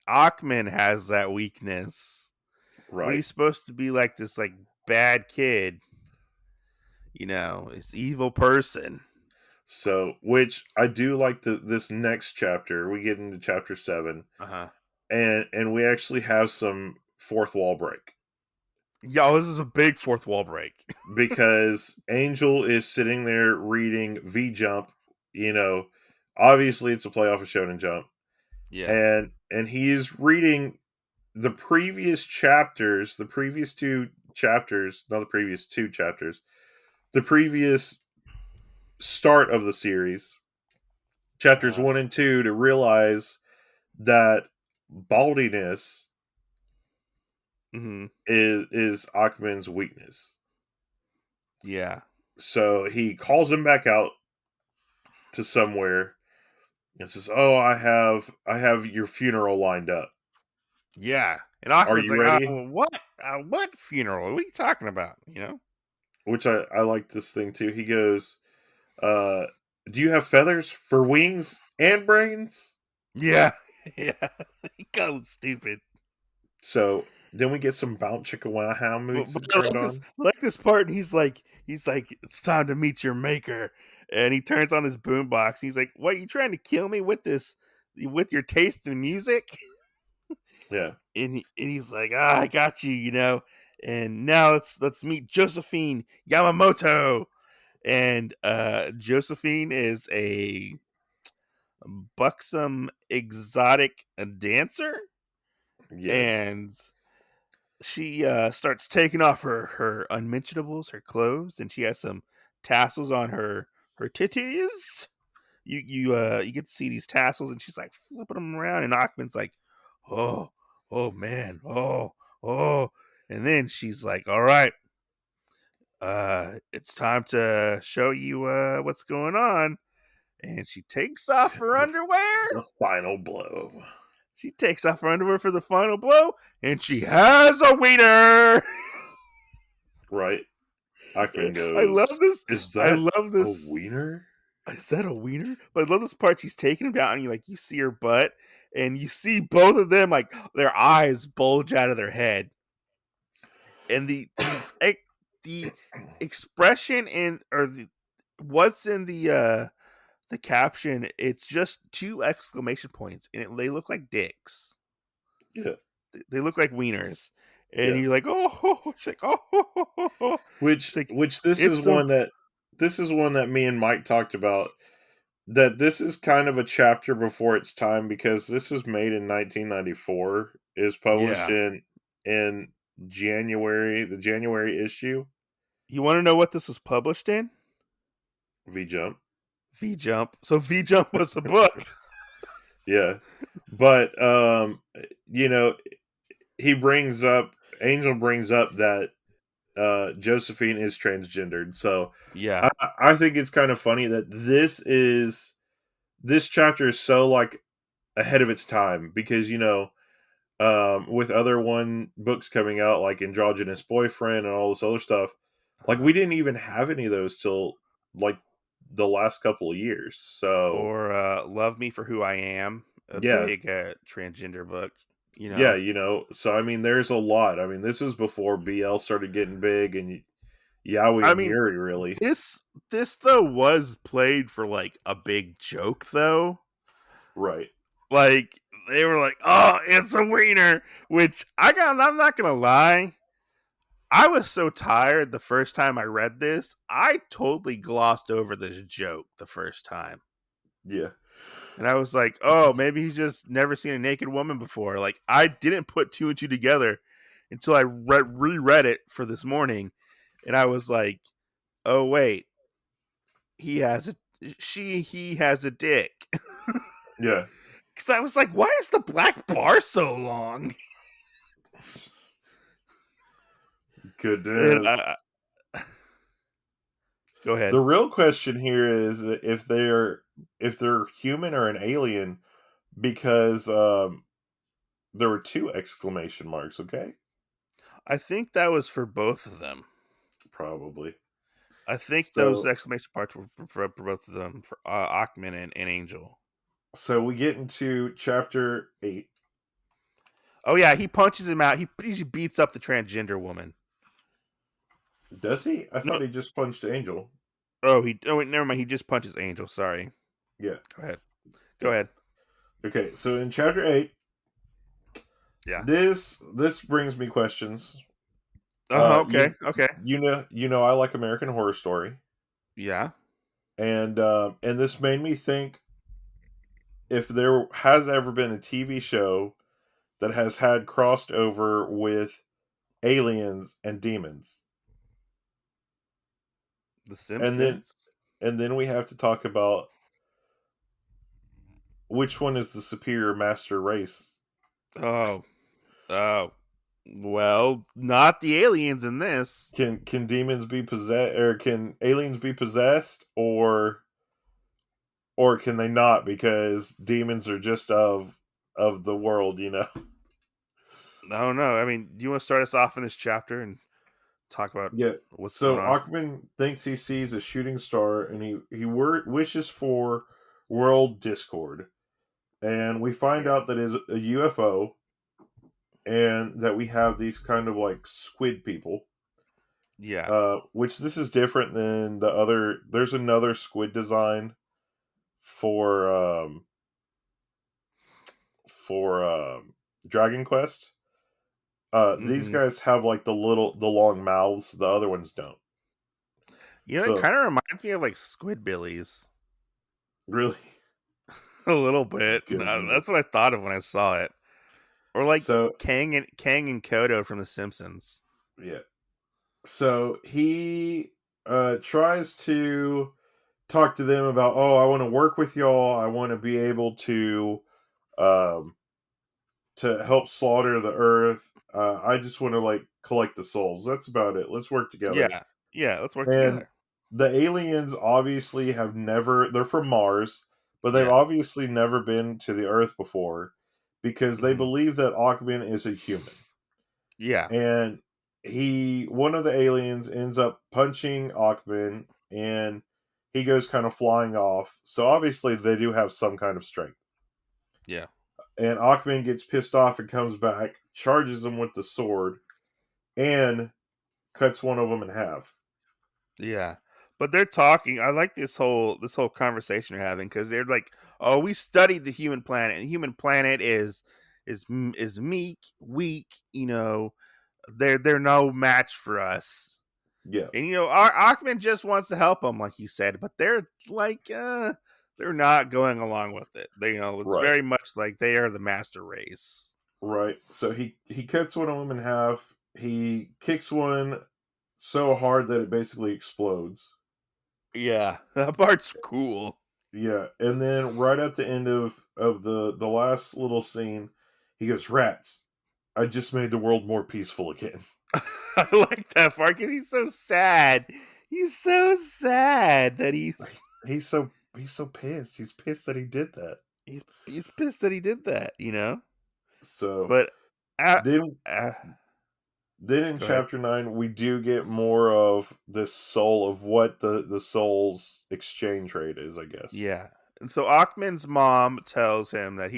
Ackman has that weakness, when Right. he's supposed to be like this like bad kid, this evil person. So, which I do like this next chapter. We get into chapter 7, Uh-huh. and we actually have some fourth wall break Yo, this is a big fourth wall break. because Angel is sitting there reading V Jump. You know, obviously it's a play off of Shonen Jump, Yeah. and he is reading the previous chapters, the previous two chapters, not the previous two chapters, the previous start of the series, chapters 1 and 2, to realize that baldiness Mm-hmm. is Ackman's weakness. Yeah. So he calls him back out to somewhere and says, "Oh, I have your funeral lined up. Yeah. And Are Aquaman's you like, ready?" what? What funeral? What are you talking about? Which I like this thing too. He goes, "Uh, do you have feathers for wings and brains?" Yeah. Yeah. He goes stupid. So then we get some Bounce Chicka Wow But music I turned like this. on. I like this part. And he's like, it's time to meet your maker. And he turns on his boombox. He's like, "What? You trying to kill me with this? With your taste in music?" Yeah. And he's like, I got you, And now let's meet Josephine Yamamoto. And Josephine is a buxom exotic dancer, Yes. and she starts taking off her unmentionables, her clothes, and she has some tassels on her titties. You get to see these tassels, and she's like flipping them around, and Ackman's like, oh, oh man, oh, and then she's like, all right, it's time to show you what's going on, and she takes off her The underwear. the final blow. She takes off her underwear for the final blow, and she has a wiener. Right. Ackman I love goes, this. "Is I that love a this. wiener?" Is that a wiener? But I love this part. She's taking him down, and you see her butt, and you see both of them like their eyes bulge out of their head, and the expression in or the what's in the caption. It's just two exclamation points, and they look like dicks. Yeah. They look like wieners, and Yeah. you're like, oh, she's like, oh, Which she's like, which this is it's so one that me and Mike talked about, that this is kind of a chapter before its time because this was made in 1994, is published yeah. in January, the January issue, You want to know what this was published in? V Jump. V Jump. So V Jump was a book. Yeah. But you know, Angel brings up that Josephine is transgendered. So Yeah. I think it's kind of funny that this chapter is so like ahead of its time because with other one books coming out like Androgynous Boyfriend and all this other stuff, like we didn't even have any of those till like the last couple of years. So Or Love Me for Who I Am, a yeah, big transgender book. yeah, so I mean, there's a lot. I mean, this is before BL started getting big and Yaoi I and mean, Yuri, really. this though was played for like a big joke though. Right. Like they were like, "Oh, it's a wiener," which I'm not gonna lie. I was so tired the first time I read this, I totally glossed over this joke the first time. Yeah. And I was like, oh, maybe he's just never seen a naked woman before. Like, I didn't put two and two together until I reread it for this morning. And I was like, oh, wait, he has a dick. Yeah. Because I was like, why is the black bar so long? And Goodness. Go ahead. The real question here is if they're human or an alien, because there were two exclamation marks. Okay, I think that was for both of them. probably. I think those So exclamation parts were for both of them, for Ackman and Angel. so we get into chapter 8. Oh yeah, he punches him out. He beats up the transgender woman. Does he? I No. thought he just punched Angel. Oh, wait, never mind. He just punches Angel. Sorry. Yeah. Go ahead. Go Yeah. ahead. Okay, so in chapter 8, Yeah. this brings me questions. Okay. Okay. You know I like American Horror Story. Yeah. And this made me think if there has ever been a TV show that has had crossed over with aliens and demons. The And then Simpsons. we have to talk about which one is the superior master race. Oh. Oh. Well, not the aliens in this. Can demons be possessed, or can aliens be possessed, or can they not, because demons are just of the world, you know? I don't know. I mean, do you want to start us off in this chapter and talk about Yeah. what's So going on? Ackman thinks he sees a shooting star, and wishes for world discord. And we find Yeah. out that it's a UFO, and that we have these kind of like squid people. Yeah. Which this is different than the other. There's another squid design for Dragon Quest. These Mm-hmm. guys have like the long mouths. The other ones don't. You know, it So kind of reminds me of like Squidbillies really, a little bit. That's goodness. what I thought of when I saw it. Or like So Kang and Kodo from The Simpsons. yeah. So he tries to talk to them about, oh, I want to work with y'all. I want to be able um, to help slaughter the earth. I just want to like collect the souls. That's about it. Let's work together. Yeah. Yeah, let's work And together. the aliens obviously have never, they're from Mars, but they've Yeah. obviously never been to the earth before, because they Hmm. believe that Ackman is a human. Yeah. And one of the aliens ends up punching Ackman, and he goes kind of flying off. So obviously they do have some kind of strength. Yeah. And Ackman gets pissed off and comes back, charges him with the sword, and cuts one of them in half. Yeah. But they're talking. I like this whole conversation they're having because they're like, "Oh, we studied the human planet. And the human planet is meek, weak. You know, they're no match for us." Yeah, And you know, our Achman just wants to help them, like you said, but they're like, they're not going along with it. They, you know, it's right, very much like they are the master race. right. So he cuts one of them in half. He kicks one so hard that it basically explodes. Yeah, that part's cool. Yeah, and then right at the end of the last little scene, he goes, "Rats, I just made the world more peaceful again." I like that part because he's so sad. He's so sad that He's so pissed. He's pissed that he did that. he's pissed that he did that. You know, So but uh, then uh, then in go ahead. chapter 9 we do get more of this soul of what the soul's exchange rate is, I guess. Yeah. And so Achman's mom tells him that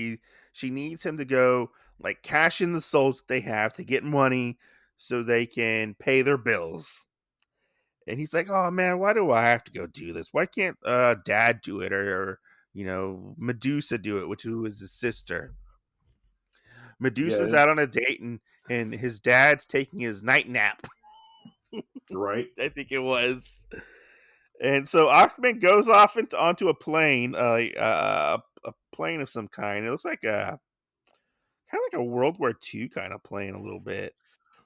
she needs him to go like cash in the souls that they have to get money so they can pay their bills. And he's like, "Oh man, why do I have to go do this? Why can't dad do it or you know, Medusa do it, which was his sister?" Yeah, Medusa's out on a date and his dad's taking his night nap. right. I think it was. And so Achman goes off onto a plane, a plane of some kind. It looks like a kind of like a World War II kind of plane, a little bit.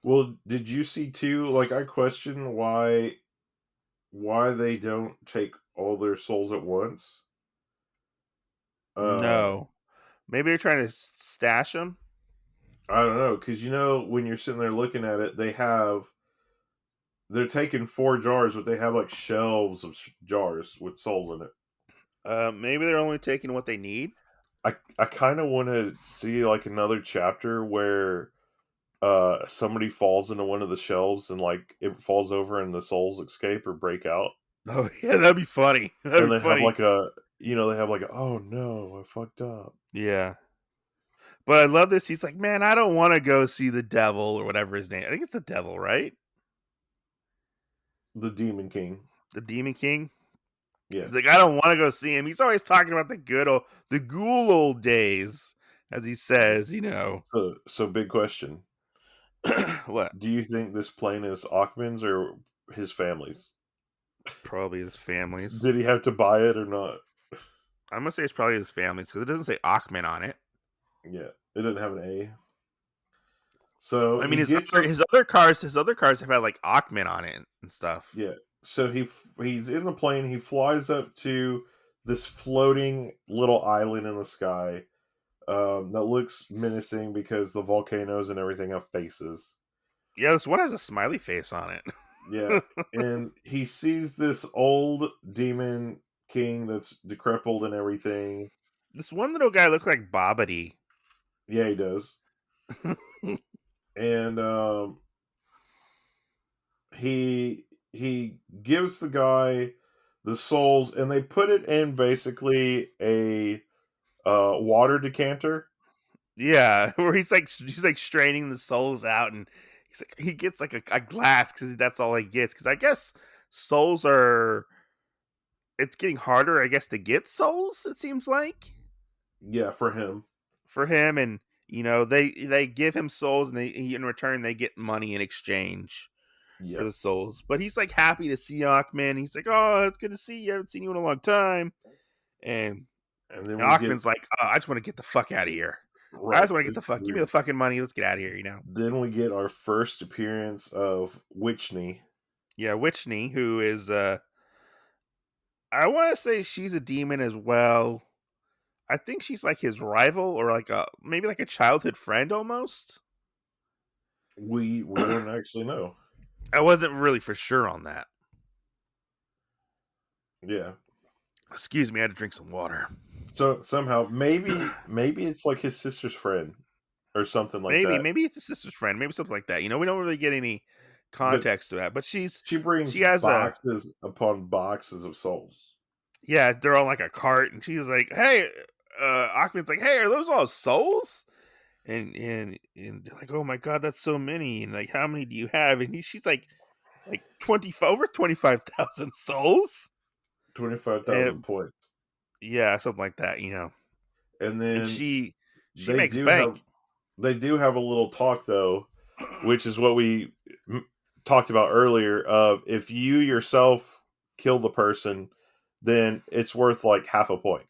Well, did you see too, like, I question why they don't take all their souls at once? Um No, maybe they're trying to stash them. I don't know, because when you're sitting there looking at it, they're taking 4 jars, but they have like shelves of jars with souls in it. Maybe they're only taking what they need. I kind of want to see like another chapter where somebody falls into one of the shelves, and like it falls over and the souls escape or break out, Oh yeah, that'd be funny. That'd and be they have funny. like a, oh no, I fucked up. Yeah, But I love this. He's like, man, I don't want to go see the devil or whatever his name. I think it's the devil, right? The Demon King. The Demon King. Yeah. He's like, I don't want to go see him. He's always talking about the ghoul old days, as he says, So big question. What? Do you think this plane is Ackman's or his family's? Probably his family's. Did he have to buy it or not? I'm gonna say it's probably his family's because it doesn't say Ackman on it. Yeah, it didn't have an A. So I mean, he gets up. his other cars have had like Ackman on it and stuff. Yeah. So he's in the plane. He flies up to this floating little island in the sky that looks menacing because the volcanoes and everything have faces. Yeah, this one has a smiley face on it. Yeah, and he sees this old demon king that's decrepit and everything. This one little guy looks like Bobbity. Yeah, he does. And he gives the guy the souls, and they put it in basically a water decanter. Yeah, where he's like straining the souls out, and he gets like a glass because that's all he gets. Because I guess souls are it's getting harder, I guess, to get souls. It seems like Yeah, for him. and they give him souls, and in return they get money in exchange Yeah, for the souls. But he's like happy to see Ackman. He's like, "Oh, it's good to see you. I haven't seen you in a long time." And and then Ackman's like, oh, "I just want to get the fuck out of here. right, I just want to get the fuck. Give me the fucking money. Let's get out of here." Then we get our first appearance of Witchney. Yeah, Witchney, who is I want to say she's a demon as well. I think she's like his rival, or like maybe like a childhood friend almost. We don't actually know. I wasn't really for sure on that. Yeah. Excuse me, I had to drink some water. So somehow maybe it's like his sister's friend or something like that. Maybe it's a sister's friend, maybe something like that. We don't really get any context to that, but she brings has boxes upon boxes of souls. Yeah, they're on like a cart, and she's like, "Hey," Ackman's like, "Hey, are those all souls?" And they're like, "Oh my god, that's so many!" And like, "How many do you have?" And she's like 25,000 souls, 25,000 points. Yeah, something like that, And then And she they makes do bank. they do have a little talk though, which is what we talked about earlier. Of if you yourself kill the person, then it's worth like half a point.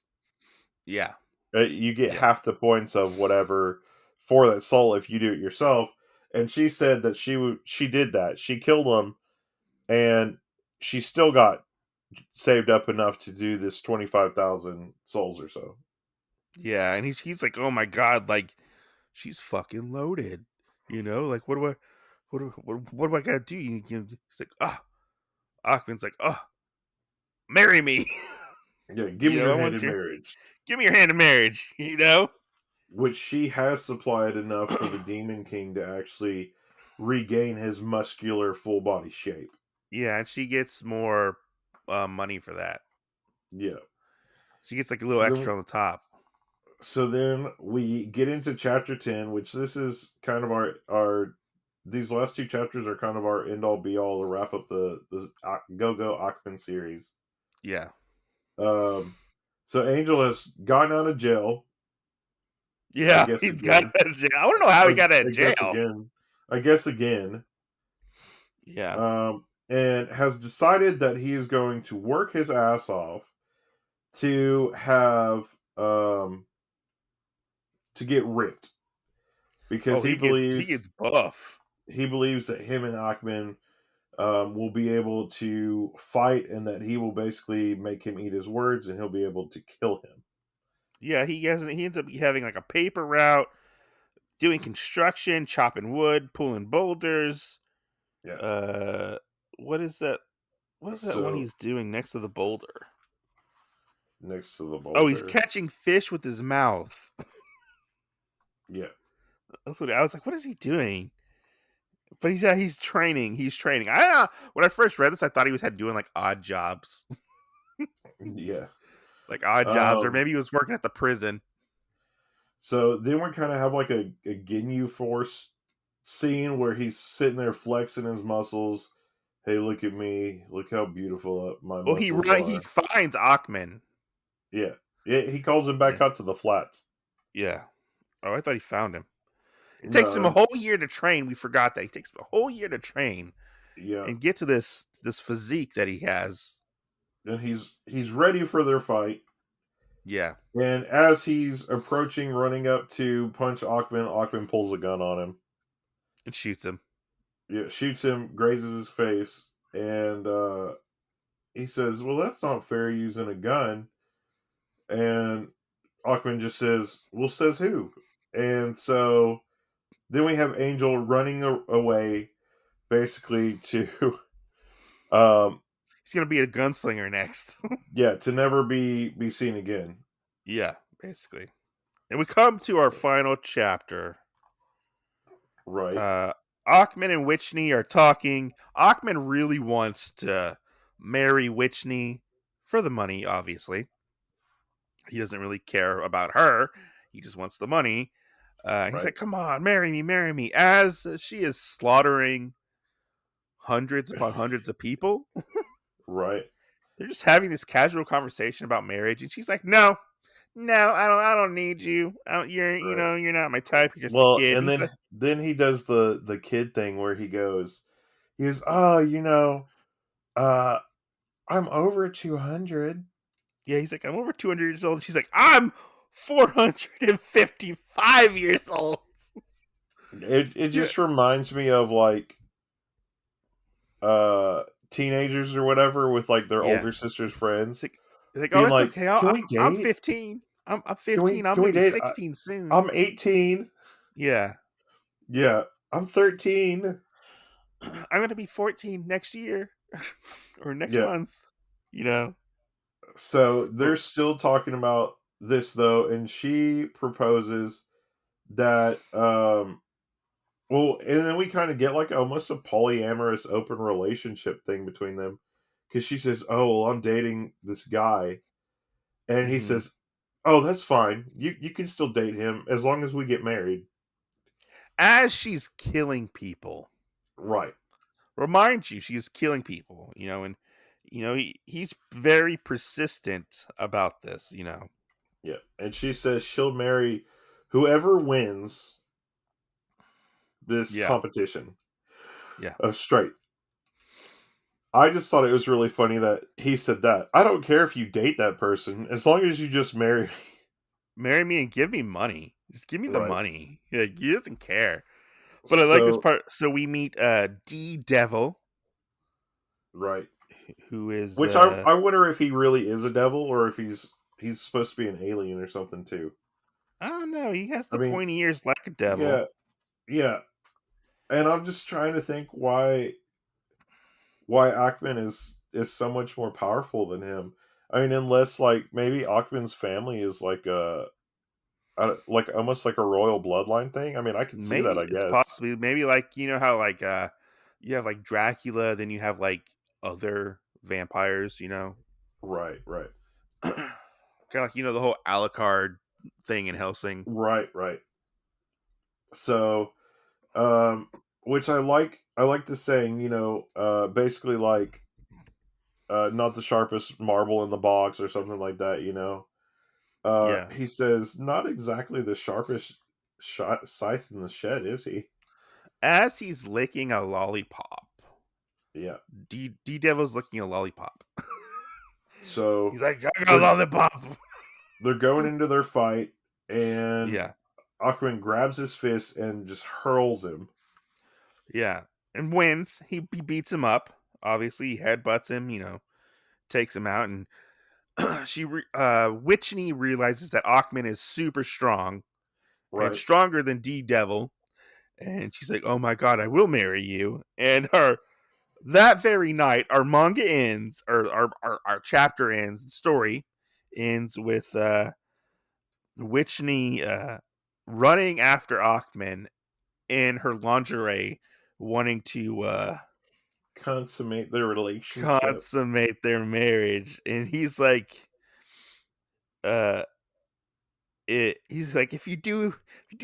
Yeah, You get half the points of whatever for that soul if you do it yourself. And she said that she did that. She killed him, and she still got saved up enough to do this 25,000 souls or so. yeah, and he's like, "Oh my god, like she's fucking loaded," Like, what do I gotta do? He's like, Ackman's like, marry me. Yeah, give me I your hand want in marriage. give me your hand in marriage. Which she has supplied enough for the Demon King to actually regain his muscular full body shape. Yeah, and she gets more money for that. Yeah. She gets like a little extra on the top. So then we get into chapter 10, which this is kind of our these last two chapters are kind of our end all be all to wrap up the Go Go Ackman series. Yeah. So Angel has gotten out of jail. Yeah, he's got out of jail. I don't know how he got out of jail. I guess again. Yeah. And has decided that he is going to work his ass off to have to get ripped, because he gets buff. He believes that him and Ackman will be able to fight, and that he will basically make him eat his words, and he'll be able to kill him. Yeah, he ends up having like a paper route, doing construction, chopping wood, pulling boulders. Yeah. What is that? What is that one he's doing next to the boulder? Next to the boulder. Oh, he's catching fish with his mouth. Yeah. That's what I was like. What is he doing? But he's training. He's training. I when I first read this, I thought he was doing like odd jobs. Yeah. Like odd jobs, or maybe he was working at the prison. So then we kind of have like a Ginyu Force scene where he's sitting there flexing his muscles. Hey, look at me! Look how beautiful my Well, muscles he are. finds Ackman. Yeah, yeah. He calls him Yeah, back out to the flats. yeah. Oh, I thought he found him. It takes him No, a whole year to train. We forgot that. He takes him a whole year to train yeah, and get to this physique that he has. and he's ready for their fight. Yeah, And as he's approaching, running up to punch Ackman, Ackman pulls a gun on him. and shoots him. Yeah, shoots him, grazes his face, and he says, "Well, that's not fair using a gun." And Ackman just says, "Well, says who?" And so then we have Angel running away, basically to, um, He's gonna be a gunslinger next. yeah, to never be seen again. Yeah, basically. And we come to our final chapter. Right, Uh Ackman and Witchney are talking. Ackman really wants to marry Witchney for the money, obviously. He doesn't really care about her. He just wants the money. He's right, like, "Come on, marry me," as she is slaughtering hundreds upon hundreds of people. right. They're just having this casual conversation about marriage, and she's like, "No, no, I don't need you. Right. You're not my type. You're just a Well, kid." and He's like, then he does the kid thing where he goes, "Oh, uh, I'm over 200." "Yeah." He's like, "I'm over 200 years old." And she's like, "I'm 455 years old." It Yeah, just reminds me of like teenagers or whatever with like their yeah. older sister's It's friends like, "Oh, being it's like, okay. "Can we I'm date? 15. I'm 15. I'm Can gonna we be date? 16 soon." I'm 18." Yeah, Yeah, I'm 13. "I'm gonna be 14 next year or next Yeah. month." You know, So or they're still talking about this though, and she proposes that well, and then we kind of get like almost a polyamorous open relationship thing between them because she says, "Oh, well, I'm dating this guy," and he mhm. says, "Oh, that's fine. You can still date him as long as we get married." As she's killing people. Right. Remind you, she's killing people, and he's very persistent about this. Yeah. And she says she'll marry whoever wins this Yeah, competition yeah. of straight. I just thought it was really funny that he said that. I don't care if you date that person as long as you just marry. Marry me and give me money. Just give me the Right. money. Like, he doesn't care. But I like this So, part. So we meet D Devil, right. who is Which I wonder if he really is a devil or if he's supposed to be an alien or something too. I don't know, he has I the mean, pointy ears like a devil. yeah, yeah. And I'm just trying to think why Ackman is so much more powerful than him. I mean, unless like maybe Ackman's family is like almost like a royal bloodline thing. I mean, I could see that, Maybe I it's guess. possibly maybe like how like you have like Dracula, then you have like other vampires. Right, right, Kind of like the whole Alucard thing in Helsing. right, right. So, um, which I like the saying, basically like not the sharpest marble in the box or something like that. Yeah. He says not exactly the sharpest shot scythe in the shed, is he? As he's licking a lollipop, Yeah. D Devil's licking a lollipop. So He's like, "I got a they're lollipop." they're going into their fight, and Yeah, Aquaman grabs his fist and just hurls him. yeah, and wins. He beats him up. Obviously, he headbutts him. Takes him out, and Witchney realizes that Ackman is super strong and Right. stronger than D Devil, and she's like, "Oh my god, I will marry you." And that very night, our manga ends, or our chapter ends. The story ends with Witchney running after Ackman in her lingerie, wanting to Consummate their relationship. consummate their marriage. And he's like, uh, he's like, if you do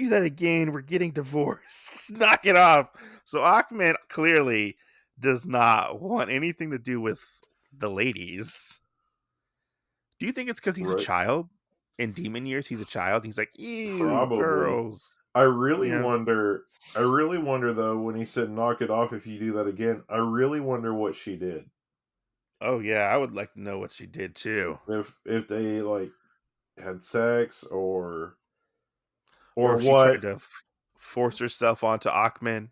that again, we're getting divorced. Knock it off. So Ackman clearly does not want anything to do with the ladies. Do you think it's because he's a Right. child? In demon years, he's a child. He's like, ew, Probably. girls. I really You know? wonder. I really wonder though when he said "knock it off" if you do that again. I really wonder what she did. Oh yeah, I would like to know what she did too. If they like had sex Or or if she tried what, to force herself onto Ackman.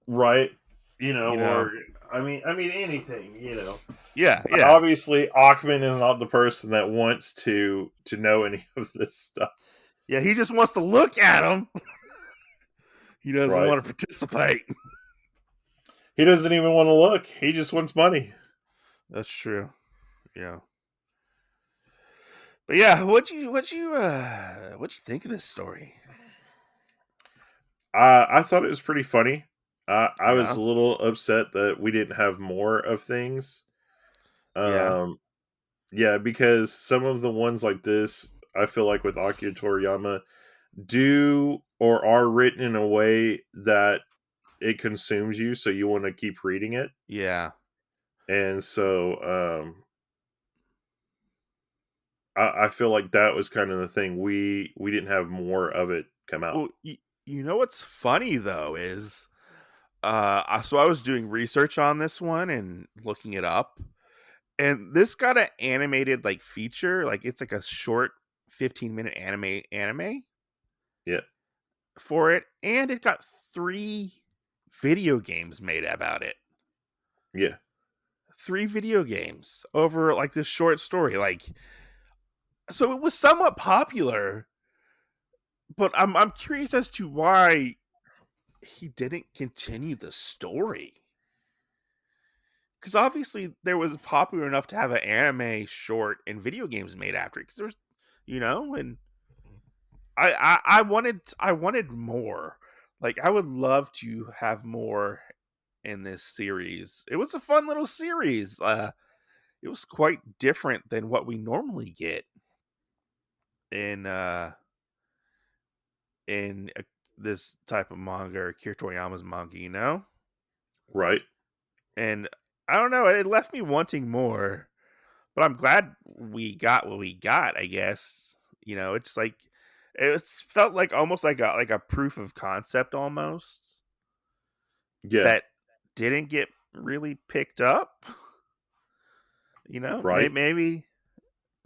right? You know? Or I mean anything. Yeah, But yeah. obviously, Achman is not the person that wants to know any of this stuff, Yeah, he just wants to look at him. He doesn't right? want to participate. He doesn't even want to look. He just wants money. That's true. Yeah. But yeah, what'd you think of this story? I thought it was pretty funny. I was Yeah. a little upset that we didn't have more of things. Yeah. Um, yeah, because some of the ones like this, I feel like with Akira Toriyama, do or are written in a way that it consumes you, so you want to keep reading it. Yeah. And so, I feel like that was kind of the thing. We didn't have more of it come out. Well, you know what's funny though is so I was doing research on this one and looking it up. And this got an animated like feature, like it's like a short 15-minute anime Yeah, for it, and it got 3 video games made about it. yeah, 3 video games over like this short story. Like so it was somewhat popular, but I'm curious as to why he didn't continue the story. Because obviously there was popular enough to have an anime short and video games made after it. Because there's, and I wanted more. Like I would love to have more in this series. It was a fun little series. It was quite different than what we normally get in this type of manga or Akira Toriyama's manga, right. And I don't know, it left me wanting more. But I'm glad we got what we got, I guess. It's like it's felt like almost like a proof of concept almost Yeah, that didn't get really picked up. right. Maybe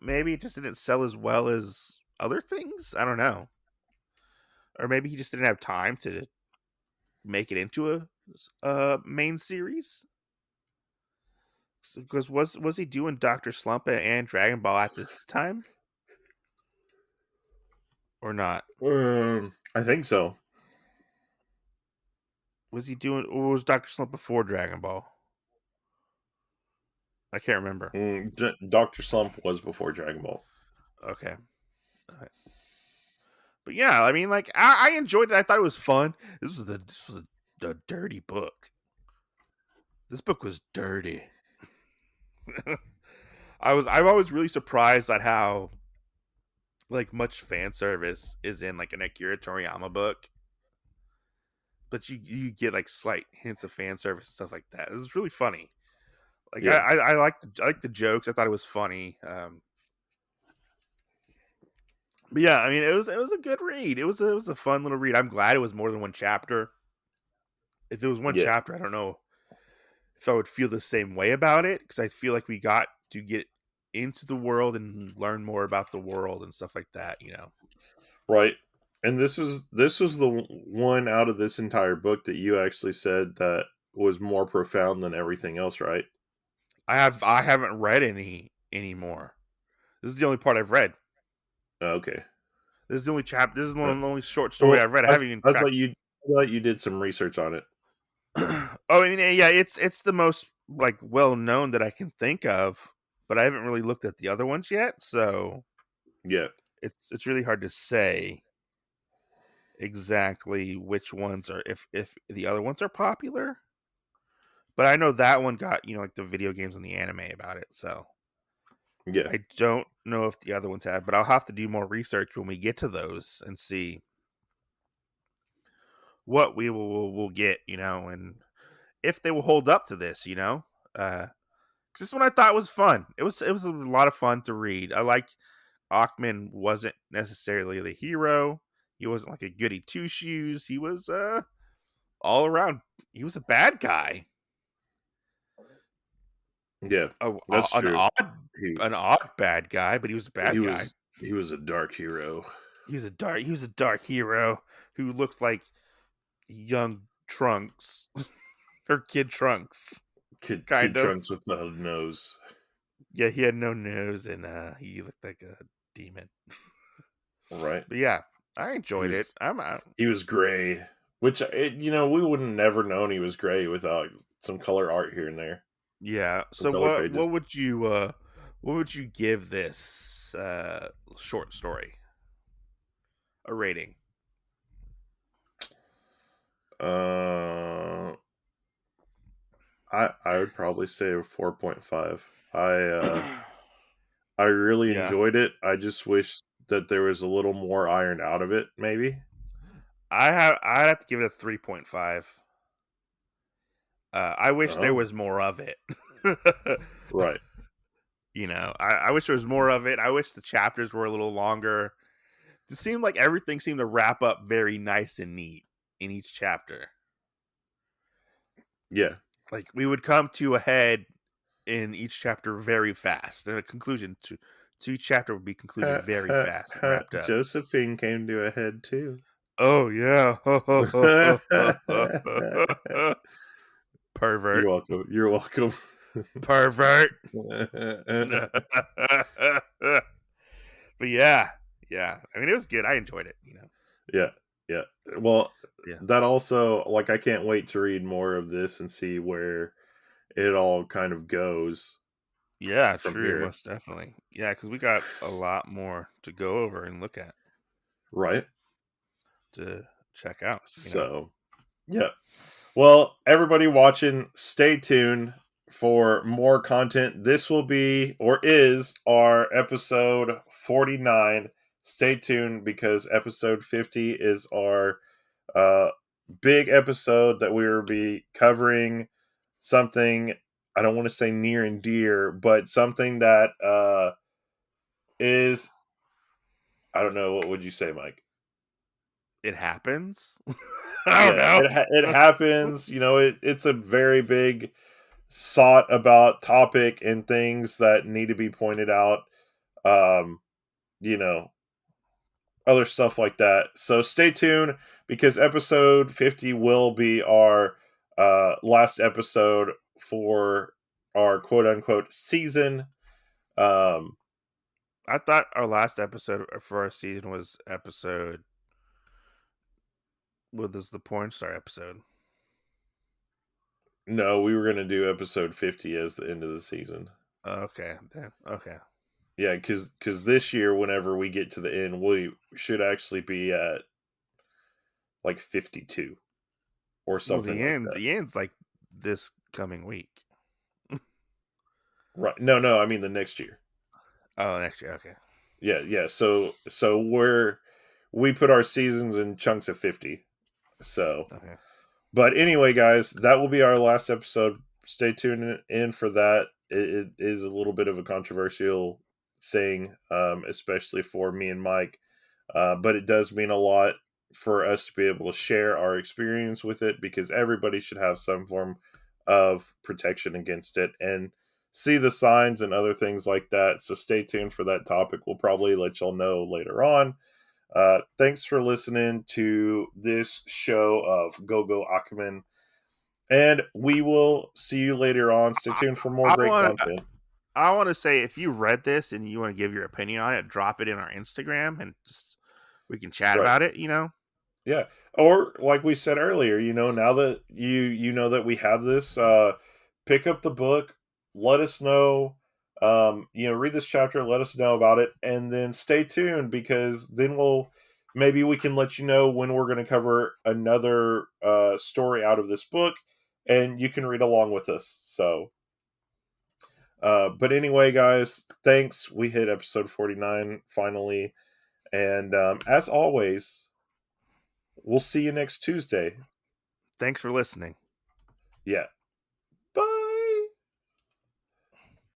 it just didn't sell as well as other things. I don't know. Or maybe he just didn't have time to make it into a main series. Because was he doing Dr. Slumpa and Dragon Ball at this time? Or not? I think so. Was he doing, or was Dr. Slump before Dragon Ball? I can't remember. Doctor Slump was before Dragon Ball. Okay. But yeah, I mean, like, I enjoyed it. I thought it was fun. This was a dirty book. This book was dirty. I'm always really surprised at how like much fan service is in like an Akira Toriyama book. But you get like slight hints of fan service and stuff like that. It was really funny. Like Yeah, I like the jokes. I thought it was funny. But yeah, I mean, it was a good read. It was a fun little read. I'm glad it was more than one chapter. If it was one yeah, chapter, I don't know if I would feel the same way about it because I feel like we got to get into the world and learn more about the world and stuff like that. right. And this was the one out of this entire book that you actually said that was more profound than everything else, right? I haven't read any anymore. This is the only part I've read. Okay. This is the only chapter. This is the Uh, only short story Well, I've read. I haven't even I cracked. thought you did some research on it. Oh, I mean, yeah, it's the most like well known that I can think of, but I haven't really looked at the other ones yet, so Yeah, it's really hard to say exactly which ones are if the other ones are popular. But I know that one got like the video games and the anime about it. So Yeah. I don't know if the other ones have, but I'll have to do more research when we get to those and see what we'll get, and if they will hold up to this, 'Cause this one I thought was fun. It was a lot of fun to read. I like Ackman wasn't necessarily the hero. He wasn't like a goody two shoes. He was all around. He was a bad guy. Yeah, A, that's an true. odd He an odd bad guy, but he was a he bad guy. was he was a dark hero. He was a dark hero who looked like young Trunks or Kid Trunks, Kid kind of. Trunks with the nose. Yeah, he had no nose and he looked like a demon. Right. But yeah, I He enjoyed it. was I'm out. he was gray, which we wouldn't never known he was gray without some color art here and there, Yeah. some So color what pages. would you give this short story a rating? Uh, I would probably say a 4.5. I really Yeah. enjoyed it. I just wish that there was a little more ironed out of it, maybe. I'd have to give it a 3.5. I wish there Oh, was more of it. right. I wish there was more of it. I wish the chapters were a little longer. It seemed like everything seemed to wrap up very nice and neat in each chapter. Yeah. Like we would come to a head in each chapter very fast, and a conclusion to each chapter would be concluded very fast and wrapped up. Josephine came to a head too. Oh yeah, pervert, You're welcome. You're welcome. pervert. But yeah, yeah. I mean, it was good. I enjoyed it. Yeah, yeah. Well, Yeah, that also, like, I can't wait to read more of this and see where it all kind of goes yeah. from True, here. most definitely. Yeah, because we got a lot more to go over and look at Right? to check out. So, yeah. Well, everybody watching, stay tuned for more content. This will be, or is, our episode 49. Stay tuned because episode 50 is our uh, big episode that we will be covering something, I don't want to say near and dear, but something that is, I don't know, what would you say, Mike? It happens. I don't Yeah, know. it happens. It's a very big sought about topic and things that need to be pointed out. Um, you know, other stuff like that. So stay tuned because episode 50 will be our last episode for our quote unquote season. Um, I thought our last episode for our season was episode. What is the porn star episode? no, we were going to do episode 50 as the end of the season. Okay, okay. Yeah, because this year, whenever we get to the end, we should actually be at like 52 or Well, something like that. the end's like this coming week. Right? No, I mean the next year. Oh, next year. Okay. Yeah. So we put our seasons in chunks of 50. So, Okay. but anyway, guys, that will be our last episode. Stay tuned in for that. It is a little bit of a controversial thing, especially for me and Mike. But it does mean a lot for us to be able to share our experience with it because everybody should have some form of protection against it and see the signs and other things like that. So stay tuned for that topic. We'll probably let y'all know later on. Thanks for listening to this show of Go Go Ackman. And we will see you later on. Stay tuned for more great content. I want to say if you read this and you want to give your opinion on it, drop it in our Instagram and we can chat Right. about it. Yeah. Or like we said earlier, now that you know that we have this, pick up the book, let us know, read this chapter, let us know about it, and then stay tuned because then maybe we can let you know when we're going to cover another story out of this book and you can read along with us. So But anyway, guys, thanks. We hit episode 49 finally. And as always, we'll see you next Tuesday. Thanks for listening. Yeah.